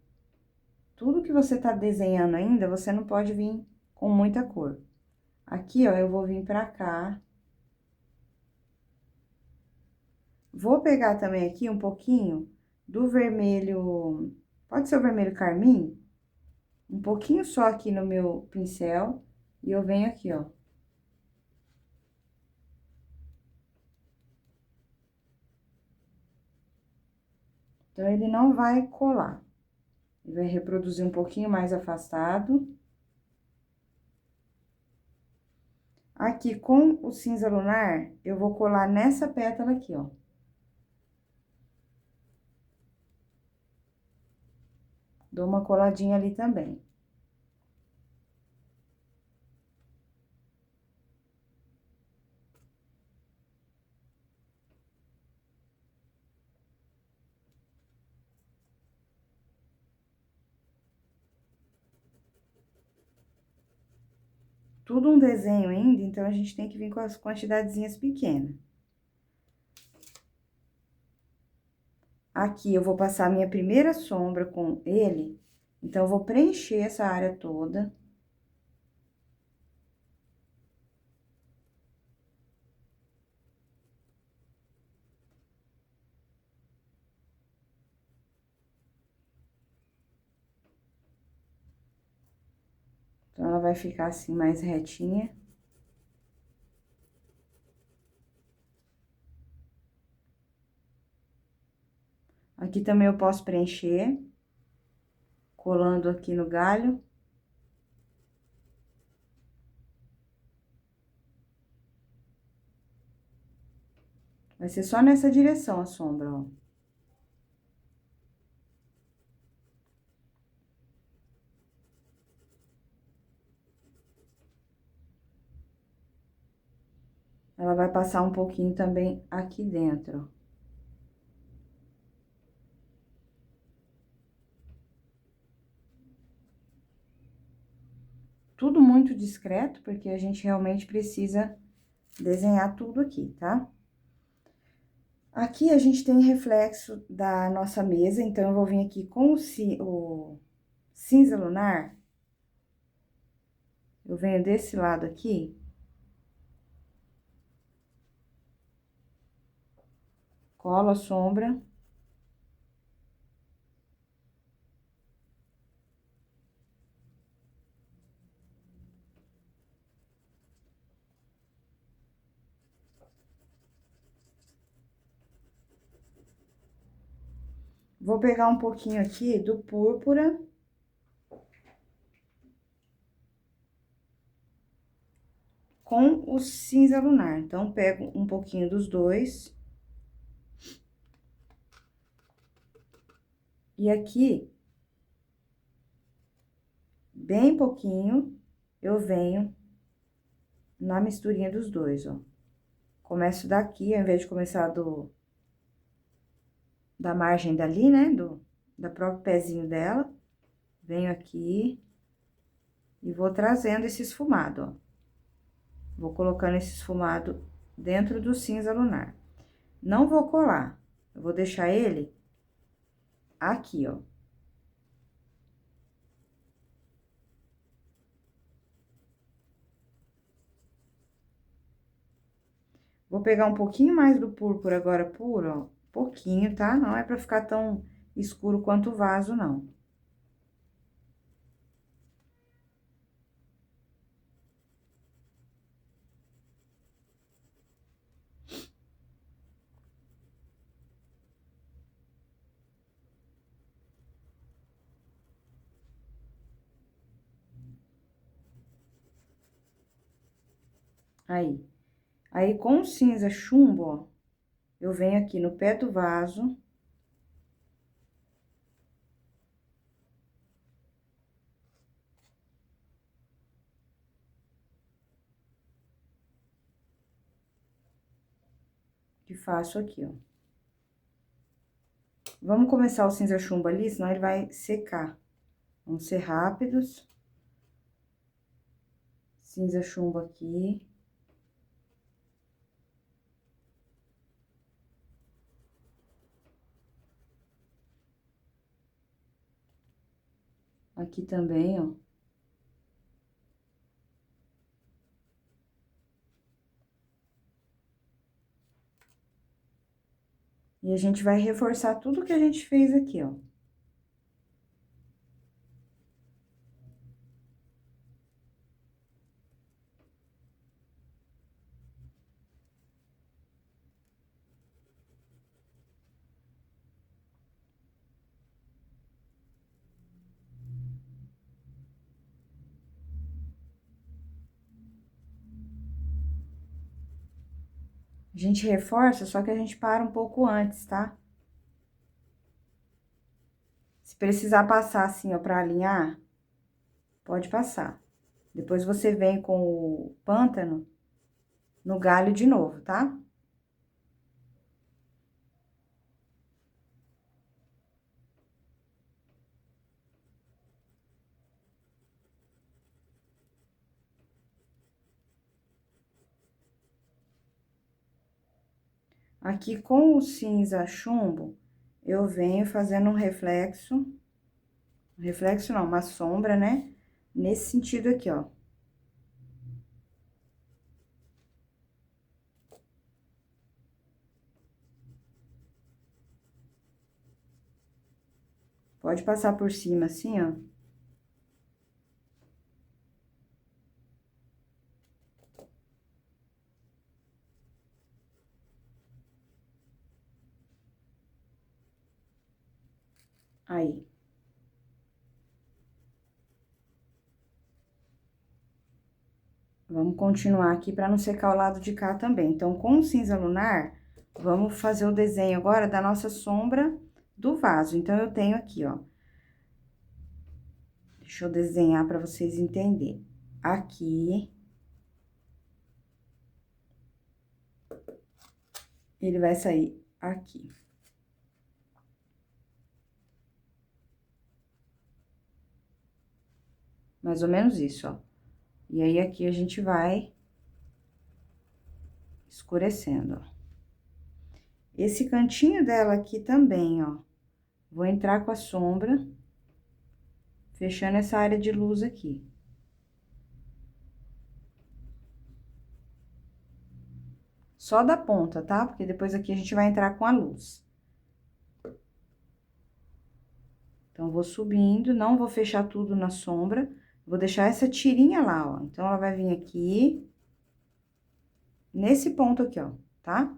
Tudo que você tá desenhando ainda, você não pode vir com muita cor. Aqui, ó, eu vou vir pra cá. Vou pegar também aqui um pouquinho do vermelho, pode ser o vermelho carmim, um pouquinho só aqui no meu pincel, e eu venho aqui, ó. Então, ele não vai colar. Ele vai reproduzir um pouquinho mais afastado. Aqui, com o cinza lunar, eu vou colar nessa pétala aqui, ó. Dou uma coladinha ali também. Tudo um desenho ainda, então a gente tem que vir com as quantidadezinhas pequenas. Aqui, eu vou passar a minha primeira sombra com ele, então, eu vou preencher essa área toda. Então, ela vai ficar assim, mais retinha. Aqui também eu posso preencher, colando aqui no galho. Vai ser só nessa direção a sombra, ó. Ela vai passar um pouquinho também aqui dentro, ó. Tudo muito discreto, porque a gente realmente precisa desenhar tudo aqui, tá? Aqui a gente tem reflexo da nossa mesa, então eu vou vir aqui com o cinza lunar. Eu venho desse lado aqui. Colo a sombra. Vou pegar um pouquinho aqui do púrpura. Com o cinza lunar. Então, pego um pouquinho dos dois. E aqui, bem pouquinho, eu venho na misturinha dos dois, ó. Começo daqui, ao invés de começar da margem dali, né, da próprio pezinho dela. Venho aqui e vou trazendo esse esfumado, ó. Vou colocando esse esfumado dentro do cinza lunar. Não vou colar, eu vou deixar ele aqui, ó. Vou pegar um pouquinho mais do púrpura agora puro, ó. Pouquinho, tá? Não é pra ficar tão escuro quanto o vaso, não. Aí. Aí, com o cinza chumbo, ó, eu venho aqui no pé do vaso. E faço aqui, ó. Vamos começar o cinza chumbo ali, senão ele vai secar. Vamos ser rápidos. Cinza chumbo aqui. Aqui também, ó. E a gente vai reforçar tudo que a gente fez aqui, ó. A gente reforça, só que a gente para um pouco antes, tá? Se precisar passar assim, ó, pra alinhar, pode passar. Depois você vem com o pântano no galho de novo, tá? Aqui com o cinza chumbo, eu venho fazendo um reflexo não, uma sombra, né? Nesse sentido aqui, ó. Pode passar por cima assim, ó. Aí. Vamos continuar aqui para não secar o lado de cá também. Então, com o cinza lunar, vamos fazer o desenho agora da nossa sombra do vaso. Então, eu tenho aqui, ó. Deixa eu desenhar para vocês entenderem. Aqui. Ele vai sair aqui. Mais ou menos isso, ó. E aí, aqui a gente vai escurecendo, ó. Esse cantinho dela aqui também, ó. Vou entrar com a sombra, fechando essa área de luz aqui. Só da ponta, tá? Porque depois aqui a gente vai entrar com a luz. Então, vou subindo, não vou fechar tudo na sombra, vou deixar essa tirinha lá, ó. Então, ela vai vir aqui, nesse ponto aqui, ó, tá?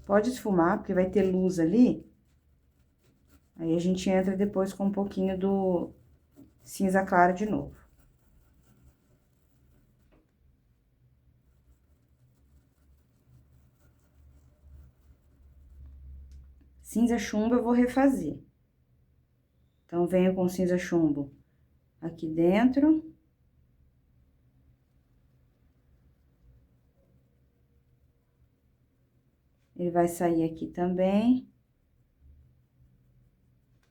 Pode esfumar, porque vai ter luz ali. Aí a gente entra depois com um pouquinho do cinza claro de novo. Cinza chumbo eu vou refazer. Então, venho com cinza chumbo aqui dentro. Ele vai sair aqui também.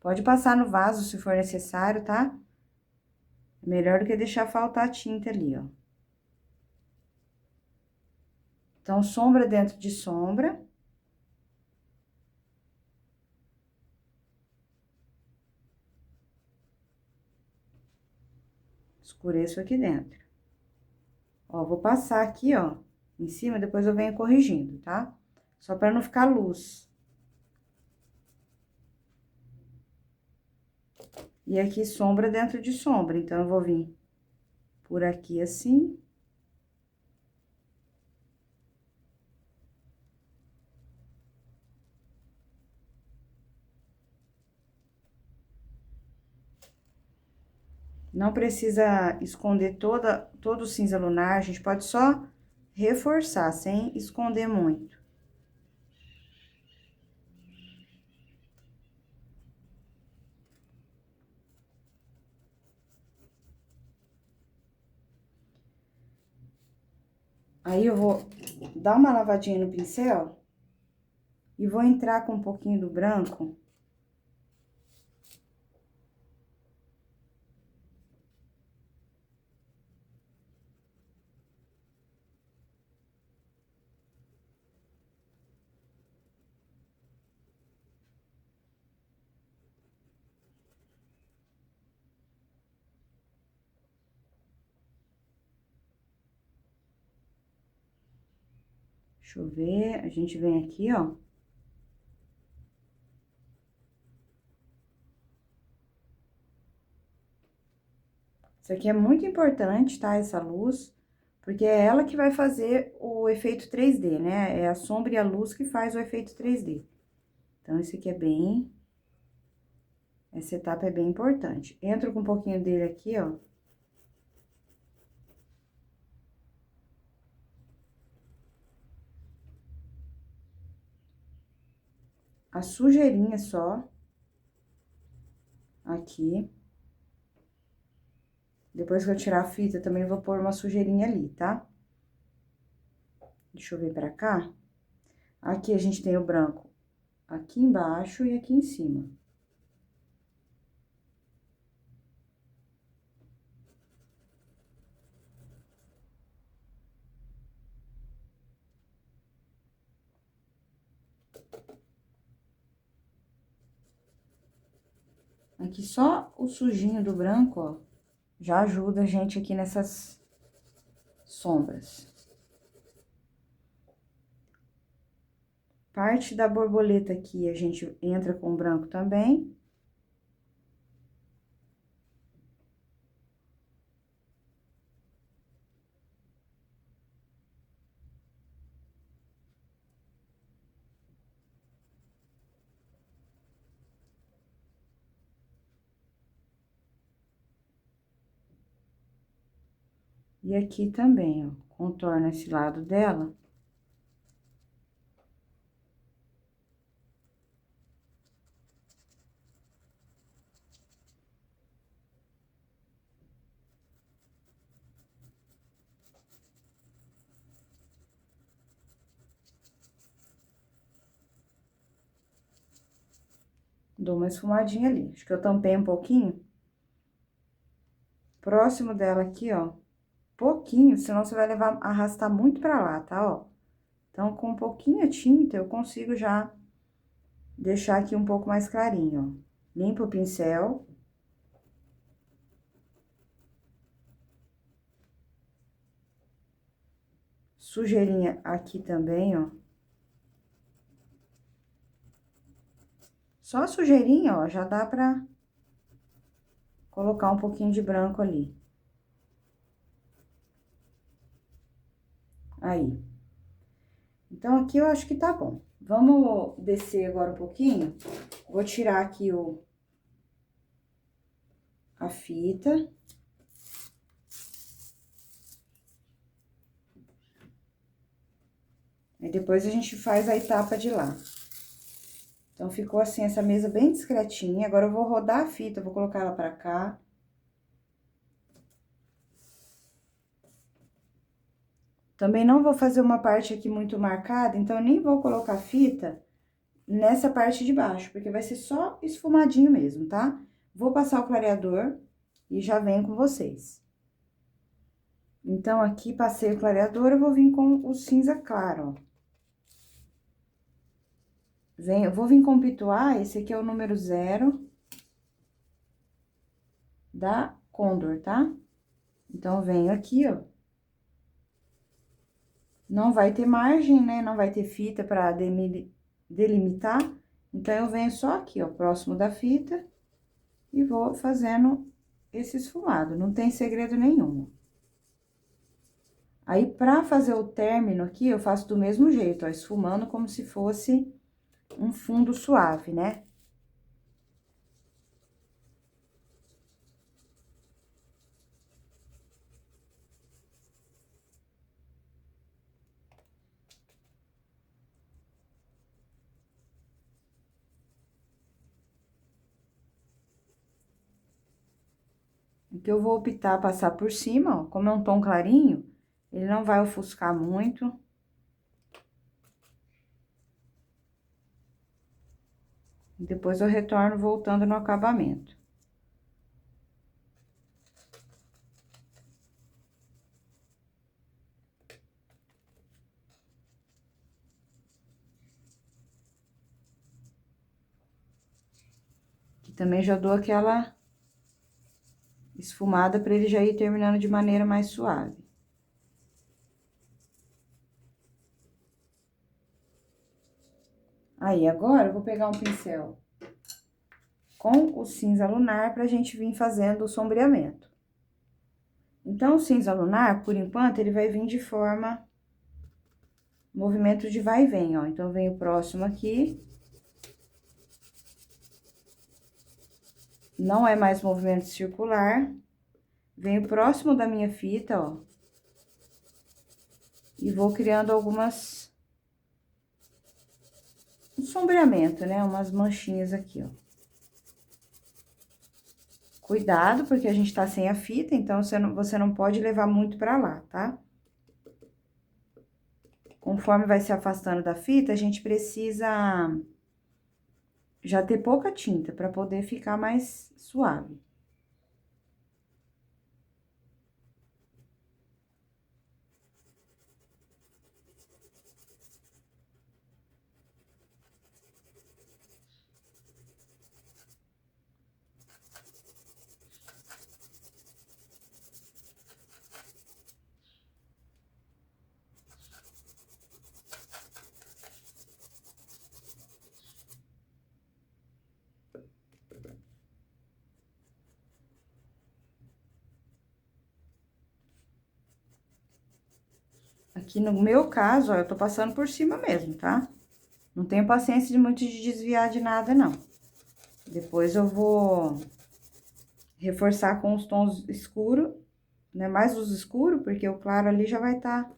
Pode passar no vaso se for necessário, tá? É melhor do que deixar faltar a tinta ali, ó. Então, sombra dentro de sombra. Escureço aqui dentro. Ó, vou passar aqui, ó, em cima, depois eu venho corrigindo, tá? Só pra não ficar luz. E aqui, sombra dentro de sombra. Então, eu vou vir por aqui, assim. Não precisa esconder todo o cinza lunar, a gente pode só reforçar, sem esconder muito. Aí, eu vou dar uma lavadinha no pincel e vou entrar com um pouquinho do branco. Deixa eu ver, a gente vem aqui, ó. Isso aqui é muito importante, tá? Essa luz, porque é ela que vai fazer o efeito 3D, né? É a sombra e a luz que faz o efeito 3D. Então, esse aqui é bem... Essa etapa é bem importante. Entro com um pouquinho dele aqui, ó. A sujeirinha só. Aqui. Depois que eu tirar a fita, também vou pôr uma sujeirinha ali, tá? Deixa eu ver pra cá. Aqui a gente tem o branco aqui embaixo e aqui em cima. Aqui só o sujinho do branco, ó, já ajuda a gente aqui nessas sombras. Parte da borboleta aqui, a gente entra com branco também. E aqui também, ó, contorna esse lado dela. Dou uma esfumadinha ali. Acho que eu tampei um pouquinho. Próximo dela aqui, ó, pouquinho, senão você vai levar, arrastar muito pra lá, tá, ó? Então, com um pouquinho de tinta, eu consigo já deixar aqui um pouco mais clarinho, ó. Limpa o pincel. Sujeirinha aqui também, ó. Só a sujeirinha, ó, já dá pra colocar um pouquinho de branco ali. Aí. Então, aqui eu acho que tá bom. Vamos descer agora um pouquinho. Vou tirar aqui a fita. Aí depois a gente faz a etapa de lá. Então, ficou assim, essa mesa bem discretinha. Agora, eu vou rodar a fita, vou colocar ela pra cá. Também não vou fazer uma parte aqui muito marcada, então eu nem vou colocar fita nessa parte de baixo, porque vai ser só esfumadinho mesmo, tá? Vou passar o clareador e já venho com vocês. Então, aqui passei o clareador, eu vou vir com o cinza claro, ó. Eu vou vir com o pituá, esse aqui é o número 0 da Condor, tá? Então, eu venho aqui, ó. Não vai ter margem, né? Não vai ter fita pra delimitar. Então, eu venho só aqui, ó, próximo da fita. E vou fazendo esse esfumado, não tem segredo nenhum. Aí, pra fazer o término aqui, eu faço do mesmo jeito, ó, esfumando como se fosse um fundo suave, né? O que eu vou optar passar por cima, ó, como é um tom clarinho, ele não vai ofuscar muito. Depois eu retorno voltando no acabamento. Aqui também já dou aquela esfumada para ele já ir terminando de maneira mais suave. Aí, agora eu vou pegar um pincel com o cinza lunar pra gente vir fazendo o sombreamento. Então, o cinza lunar, por enquanto, ele vai vir de forma movimento de vai e vem, ó. Então, vem o próximo aqui. Não é mais movimento circular. Vem o próximo da minha fita, ó. E vou criando um sombreamento, né? Umas manchinhas aqui, ó. Cuidado, porque a gente tá sem a fita, então você não pode levar muito pra lá, tá? Conforme vai se afastando da fita, a gente precisa já ter pouca tinta pra poder ficar mais suave. Aqui no meu caso, ó, eu tô passando por cima mesmo, tá? Não tenho paciência de muito de desviar de nada, não. Depois eu vou reforçar com os tons escuros, né? Mais os escuros, porque o claro ali já vai estar,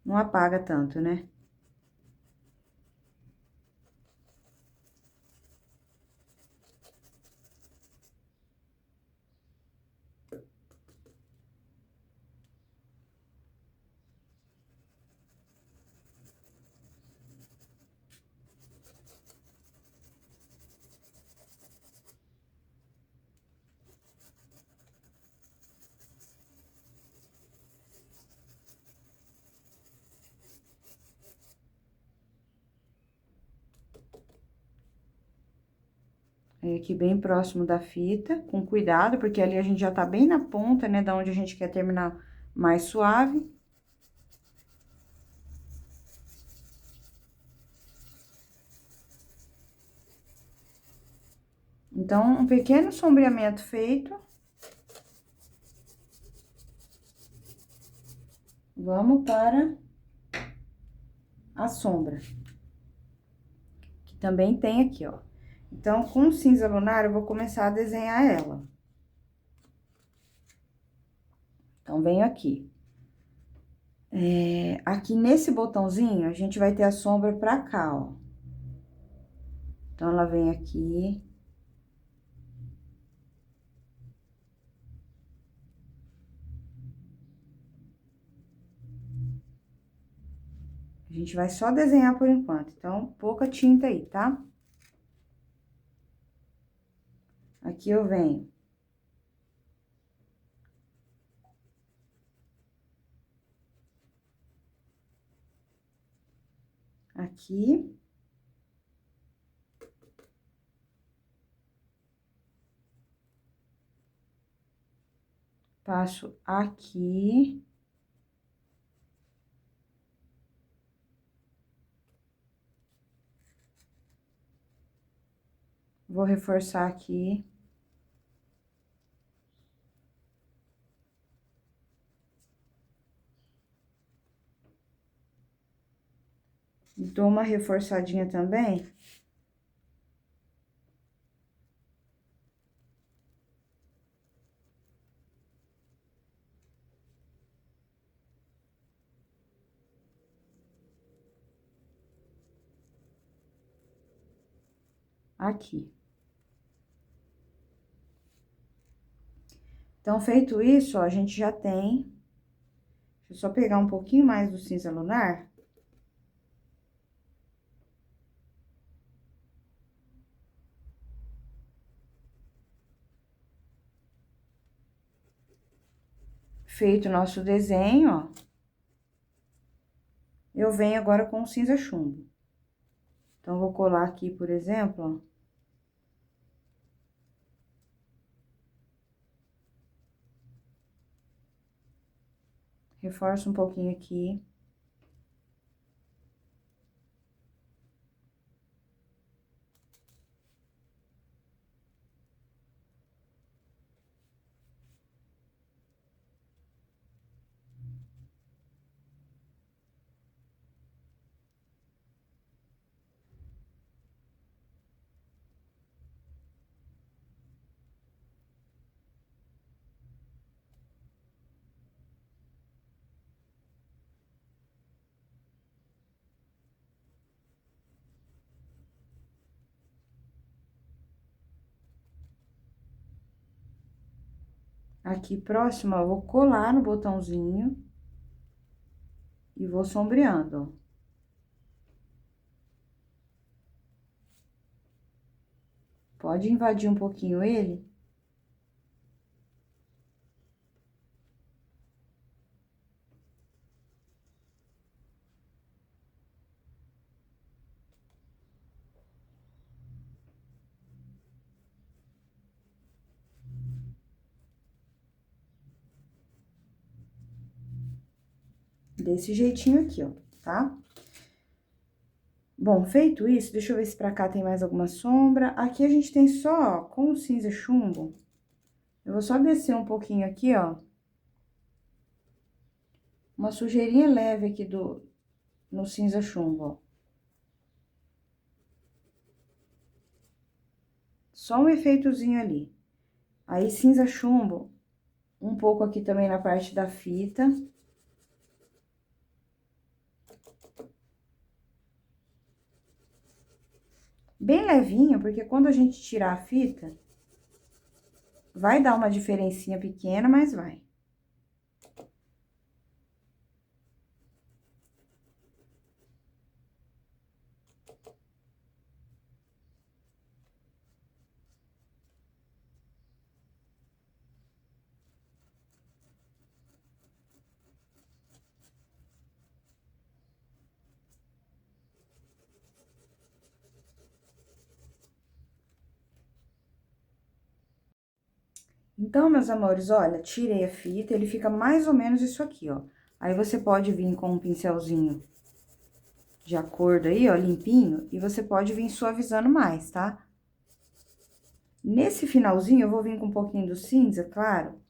não apaga tanto, né? Aí, aqui bem próximo da fita, com cuidado, porque ali a gente já tá bem na ponta, né, da onde a gente quer terminar mais suave. Então, um pequeno sombreamento feito. Vamos para a sombra. também tem aqui, ó. Então, com o cinza lunar, eu vou começar a desenhar ela. Então, venho aqui. Aqui nesse botãozinho, a gente vai ter a sombra pra cá, ó. Então, ela vem aqui. A gente vai só desenhar por enquanto, então, pouca tinta aí, tá? Aqui eu venho. Aqui. Passo aqui. Vou reforçar aqui. Dou uma reforçadinha também. Aqui. Então, feito isso, ó, a gente já tem... Deixa eu só pegar um pouquinho mais do cinza lunar. Feito o nosso desenho, ó. Eu venho agora com o cinza chumbo. Então, vou colar aqui, por exemplo, ó. Reforço um pouquinho aqui. Aqui próximo, ó, eu vou colar no botãozinho. E vou sombreando, ó. Pode invadir um pouquinho ele. Desse jeitinho aqui, ó, tá? Bom, feito isso, deixa eu ver se pra cá tem mais alguma sombra. Aqui a gente tem só, com o cinza chumbo, eu vou só descer um pouquinho aqui, ó. Uma sujeirinha leve aqui no cinza chumbo, ó. Só um efeitozinho ali. Aí, cinza chumbo, um pouco aqui também na parte da fita. Bem levinho, porque quando a gente tirar a fita, vai dar uma diferencinha pequena, mas vai. Então, meus amores, olha, tirei a fita, ele fica mais ou menos isso aqui, ó. Aí, você pode vir com um pincelzinho de acordo aí, ó, limpinho, e você pode vir suavizando mais, tá? Nesse finalzinho, eu vou vir com um pouquinho do cinza, claro.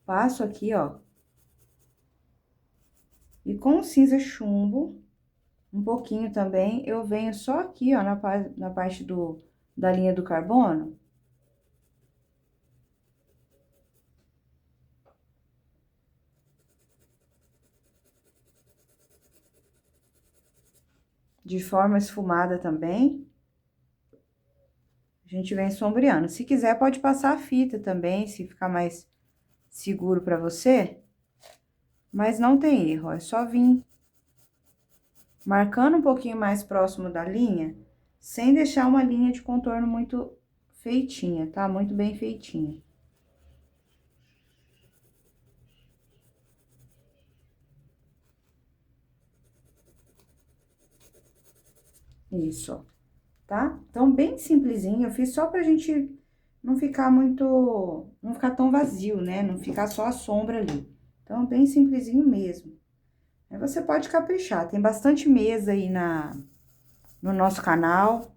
Passo aqui, ó. E com o cinza chumbo, um pouquinho também, eu venho só aqui, ó, na parte da linha do carbono. De forma esfumada também. A gente vem sombreando. Se quiser, pode passar a fita também, se ficar mais seguro pra você. Mas não tem erro, é só vir marcando um pouquinho mais próximo da linha, sem deixar uma linha de contorno muito feitinha, tá? Muito bem feitinha. Isso, ó, tá? Então, bem simplesinho, eu fiz só pra gente não ficar muito, não ficar tão vazio, né? Não ficar só a sombra ali. Então, bem simplesinho mesmo. Aí você pode caprichar, tem bastante mesa aí no nosso canal,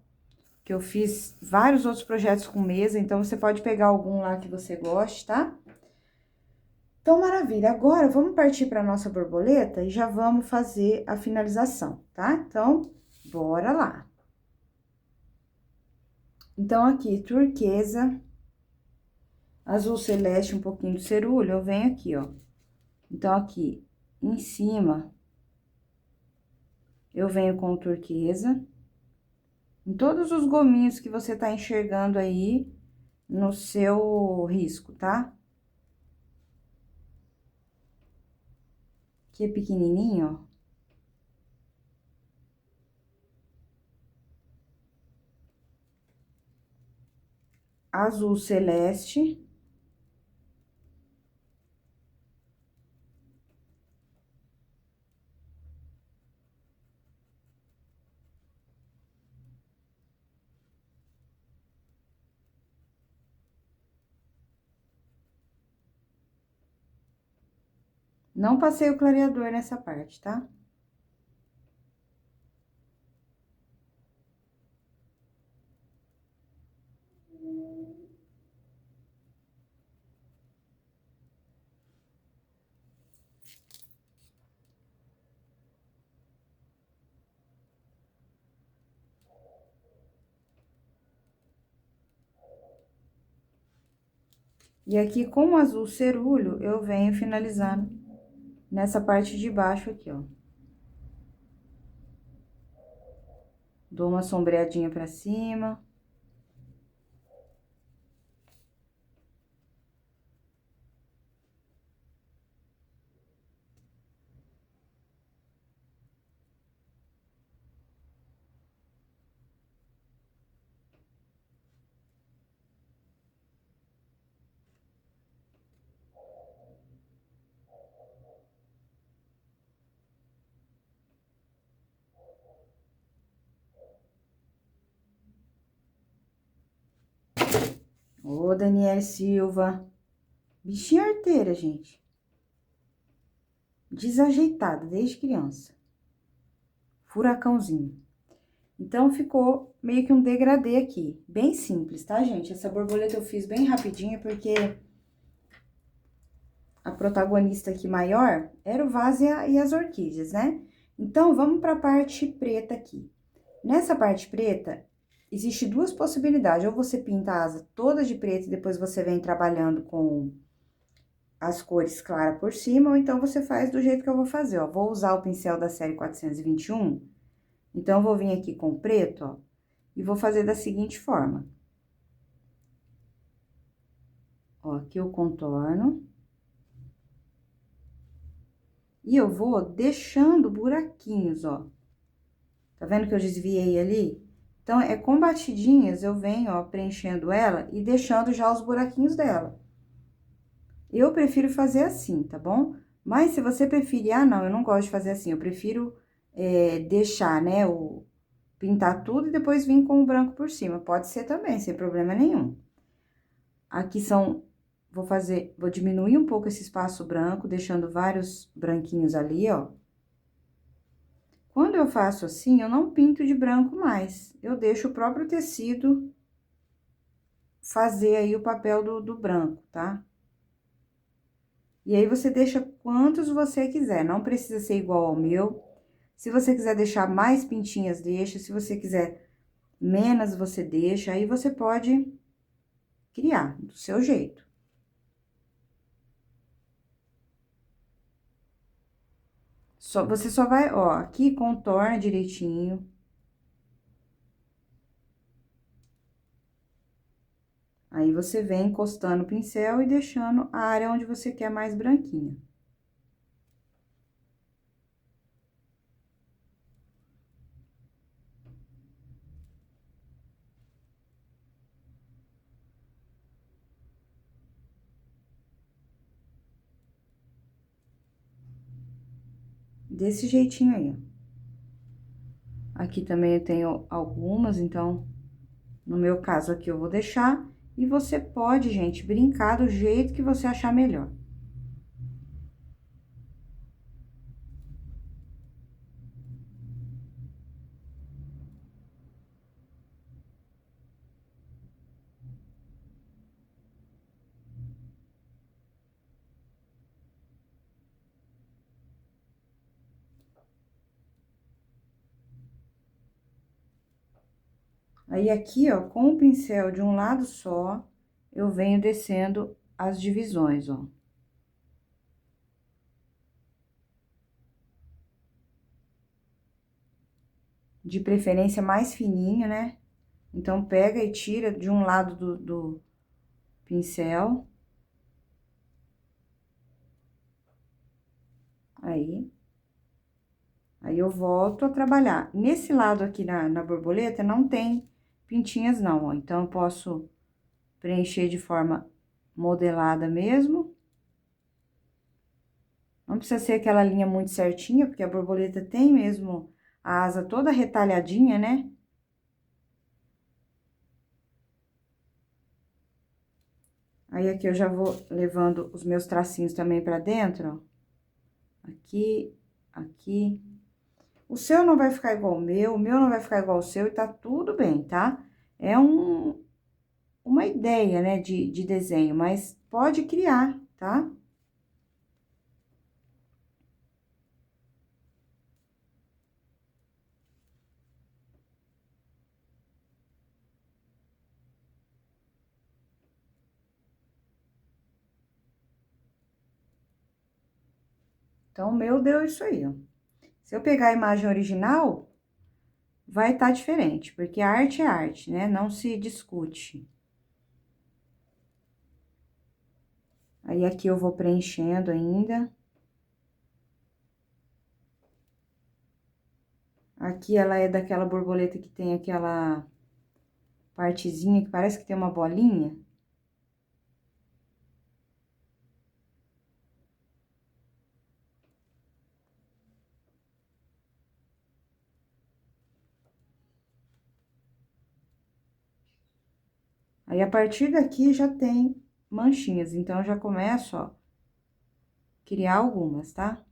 que eu fiz vários outros projetos com mesa, então você pode pegar algum lá que você goste, tá? Então, maravilha. Agora, vamos partir para nossa borboleta e já vamos fazer a finalização, tá? Então, bora lá. Então, aqui, turquesa, azul celeste, um pouquinho do cerúleo, eu venho aqui, ó. Então, aqui, em cima, eu venho com turquesa. Em todos os gominhos que você tá enxergando aí no seu risco, tá? Que é pequenininho, ó. Azul celeste. Não passei o clareador nessa parte, tá? E aqui, com o azul cerúleo, eu venho finalizando nessa parte de baixo aqui, ó. Dou uma sombreadinha pra cima. Ô, Daniele Silva. Bichinha arteira, gente. Desajeitada desde criança. Furacãozinho. Então, ficou meio que um degradê aqui. Bem simples, tá, gente? Essa borboleta eu fiz bem rapidinho, porque a protagonista aqui maior era o vaso e as orquídeas, né? Então, vamos pra parte preta aqui. Nessa parte preta, existe duas possibilidades. Ou você pinta a asa toda de preto e depois você vem trabalhando com as cores claras por cima, ou então você faz do jeito que eu vou fazer, ó. Vou usar o pincel da série 421, então eu vou vir aqui com preto, ó, e vou fazer da seguinte forma. Ó, aqui eu contorno. E eu vou deixando buraquinhos, ó. Tá vendo que eu desviei ali? Então, é com batidinhas, eu venho, ó, preenchendo ela e deixando já os buraquinhos dela. Eu prefiro fazer assim, tá bom? Mas se você preferir, ah, não, eu não gosto de fazer assim, eu prefiro deixar, né, pintar tudo e depois vir com o branco por cima. Pode ser também, sem problema nenhum. Aqui vou diminuir um pouco esse espaço branco, deixando vários branquinhos ali, ó. Quando eu faço assim, eu não pinto de branco mais, eu deixo o próprio tecido fazer aí o papel do branco, tá? E aí, você deixa quantos você quiser, não precisa ser igual ao meu. Se você quiser deixar mais pintinhas, deixa. Se você quiser menos, você deixa. Aí você pode criar do seu jeito. Você só vai, ó, aqui contorna direitinho. Aí, você vem encostando o pincel e deixando a área onde você quer mais branquinha. Desse jeitinho aí, ó. Aqui também eu tenho algumas, então, no meu caso aqui eu vou deixar. E você pode, gente, brincar do jeito que você achar melhor. Aí, aqui, ó, com o pincel de um lado só, eu venho descendo as divisões, ó. De preferência mais fininho, né? Então, pega e tira de um lado do pincel. Aí. Aí, eu volto a trabalhar. Nesse lado aqui na borboleta, não tem pintinhas, não, ó. Então, eu posso preencher de forma modelada mesmo. Não precisa ser aquela linha muito certinha, porque a borboleta tem mesmo a asa toda retalhadinha, né? Aí, aqui eu já vou levando os meus tracinhos também pra dentro, ó. Aqui, aqui. O seu não vai ficar igual o meu não vai ficar igual o seu, e tá tudo bem, tá? É uma ideia, né, de desenho, mas pode criar, tá? Então, o meu deu isso aí, ó. Se eu pegar a imagem original, vai estar diferente, porque a arte é arte, né? Não se discute. Aí, aqui eu vou preenchendo ainda. Aqui ela é daquela borboleta que tem aquela partezinha que parece que tem uma bolinha. Aí, a partir daqui já tem manchinhas, então eu já começo, ó, criar algumas, tá?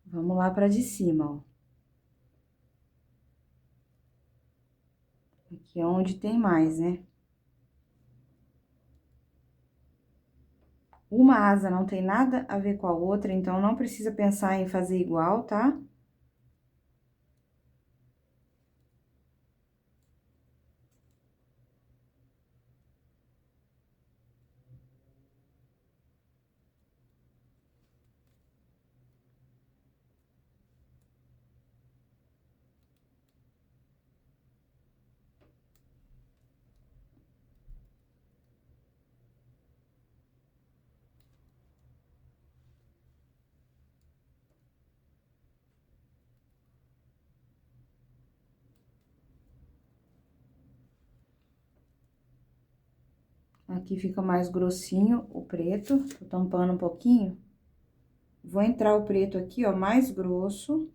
Vamos lá pra de cima, ó. Aqui é onde tem mais, né? Uma asa não tem nada a ver com a outra, então não precisa pensar em fazer igual, tá? Aqui fica mais grossinho o preto, tô tampando um pouquinho. Vou entrar o preto aqui, ó, mais grosso.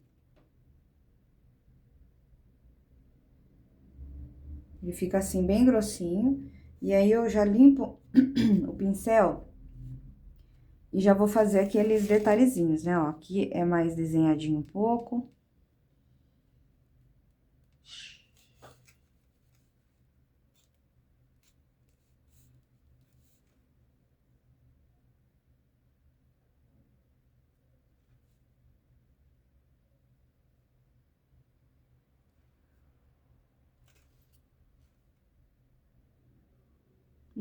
Ele fica assim, bem grossinho. E aí, eu já limpo o pincel e já vou fazer aqueles detalhezinhos, né, ó. Aqui é mais desenhadinho um pouco.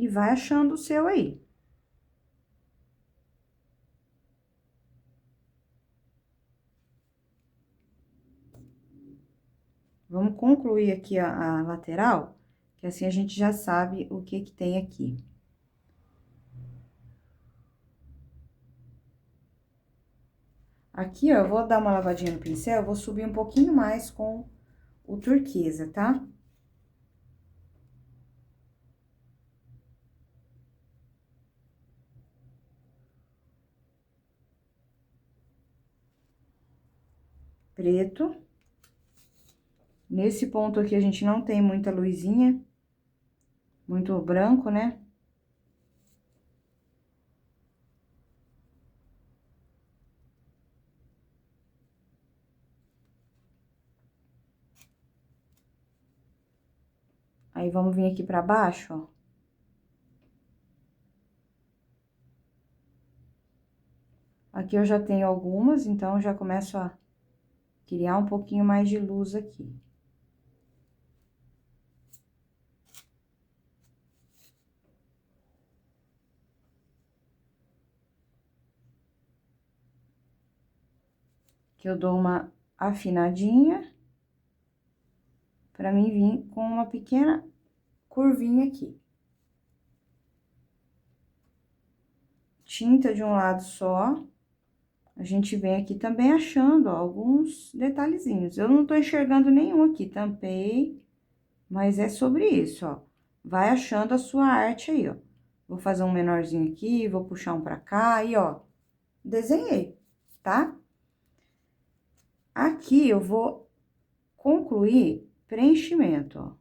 E vai achando o seu aí. Vamos concluir aqui a lateral, que assim a gente já sabe o que que tem aqui. Aqui, ó, eu vou dar uma lavadinha no pincel, eu vou subir um pouquinho mais com o turquesa, tá? Preto. Nesse ponto aqui, a gente não tem muita luzinha, muito branco, né? Aí, vamos vir aqui pra baixo, ó. Aqui eu já tenho algumas, então eu já começo a criar um pouquinho mais de luz aqui. Que eu dou uma afinadinha, pra mim vir com uma pequena curvinha aqui. Tinta de um lado só. A gente vem aqui também achando, ó, alguns detalhezinhos. Eu não tô enxergando nenhum aqui, tampei, mas é sobre isso, ó. Vai achando a sua arte aí, ó. Vou fazer um menorzinho aqui, vou puxar um pra cá e, ó, desenhei, tá? Aqui eu vou concluir preenchimento, ó.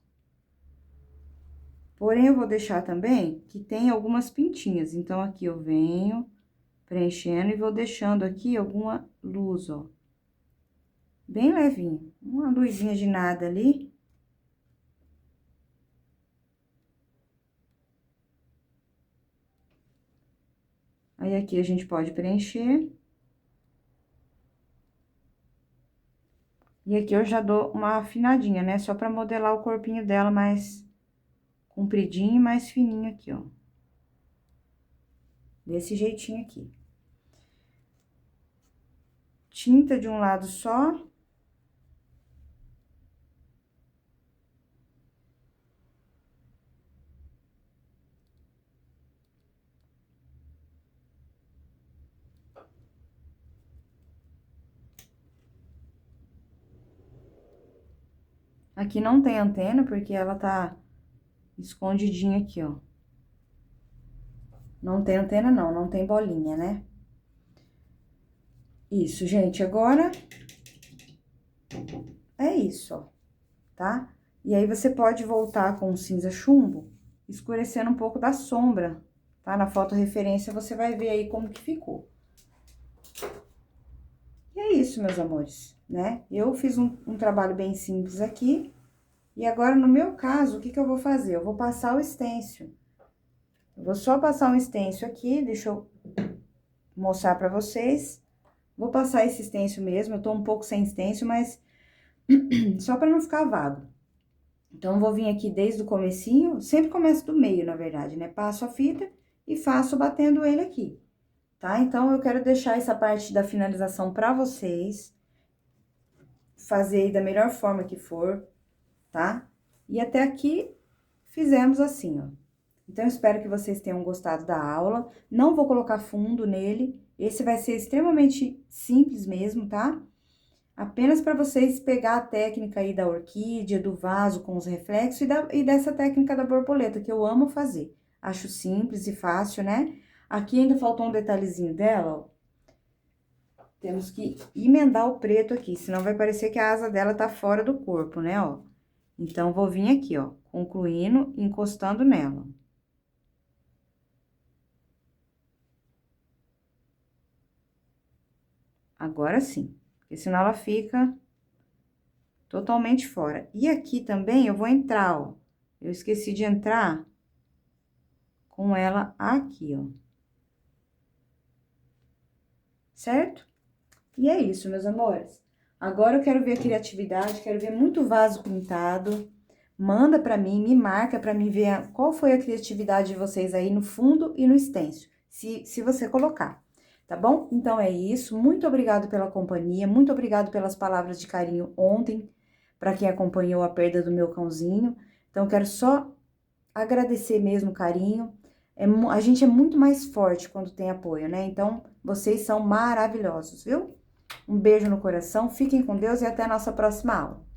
Porém, eu vou deixar também que tem algumas pintinhas. Então, aqui eu venho preenchendo e vou deixando aqui alguma luz, ó. Bem levinho, uma luzinha de nada ali. Aí, aqui a gente pode preencher. E aqui eu já dou uma afinadinha, né? Só pra modelar o corpinho dela mais compridinho e mais fininho aqui, ó. Desse jeitinho aqui. Tinta de um lado só. Aqui não tem antena, porque ela tá escondidinha aqui, ó. Não tem antena, não, não tem bolinha, né? Isso, gente, agora é isso, ó, tá? E aí, você pode voltar com o cinza chumbo, escurecendo um pouco da sombra, tá? Na foto referência, você vai ver aí como que ficou. E é isso, meus amores, né? Eu fiz um trabalho bem simples aqui. E agora, no meu caso, o que que eu vou fazer? Eu vou passar o stencil. Eu vou só passar um stencil aqui, deixa eu mostrar pra vocês. Vou passar esse stencil mesmo, eu tô um pouco sem stencil, mas só pra não ficar vago. Então, eu vou vir aqui desde o comecinho, sempre começo do meio, na verdade, né? Passo a fita e faço batendo ele aqui, tá? Então, eu quero deixar essa parte da finalização pra vocês. Fazer aí da melhor forma que for, tá? E até aqui, fizemos assim, ó. Então, eu espero que vocês tenham gostado da aula. Não vou colocar fundo nele. Esse vai ser extremamente simples mesmo, tá? Apenas para vocês pegar a técnica aí da orquídea, do vaso com os reflexos e dessa técnica da borboleta, que eu amo fazer. Acho simples e fácil, né? Aqui ainda faltou um detalhezinho dela, ó. Temos que emendar o preto aqui, senão vai parecer que a asa dela tá fora do corpo, né, ó. Então, vou vir aqui, ó, concluindo, encostando nela. Agora sim, porque senão ela fica totalmente fora. E aqui também eu vou entrar, ó. Eu esqueci de entrar com ela aqui, ó. Certo? E é isso, meus amores. Agora eu quero ver a criatividade, quero ver muito vaso pintado. Manda pra mim, me marca pra mim ver qual foi a criatividade de vocês aí no fundo e no extenso, se você colocar, tá bom? Então é isso, muito obrigado pela companhia, muito obrigado pelas palavras de carinho ontem, pra quem acompanhou a perda do meu cãozinho. Então eu quero só agradecer mesmo o carinho. A gente é muito mais forte quando tem apoio, né? Então, vocês são maravilhosos, viu? Um beijo no coração, fiquem com Deus e até a nossa próxima aula.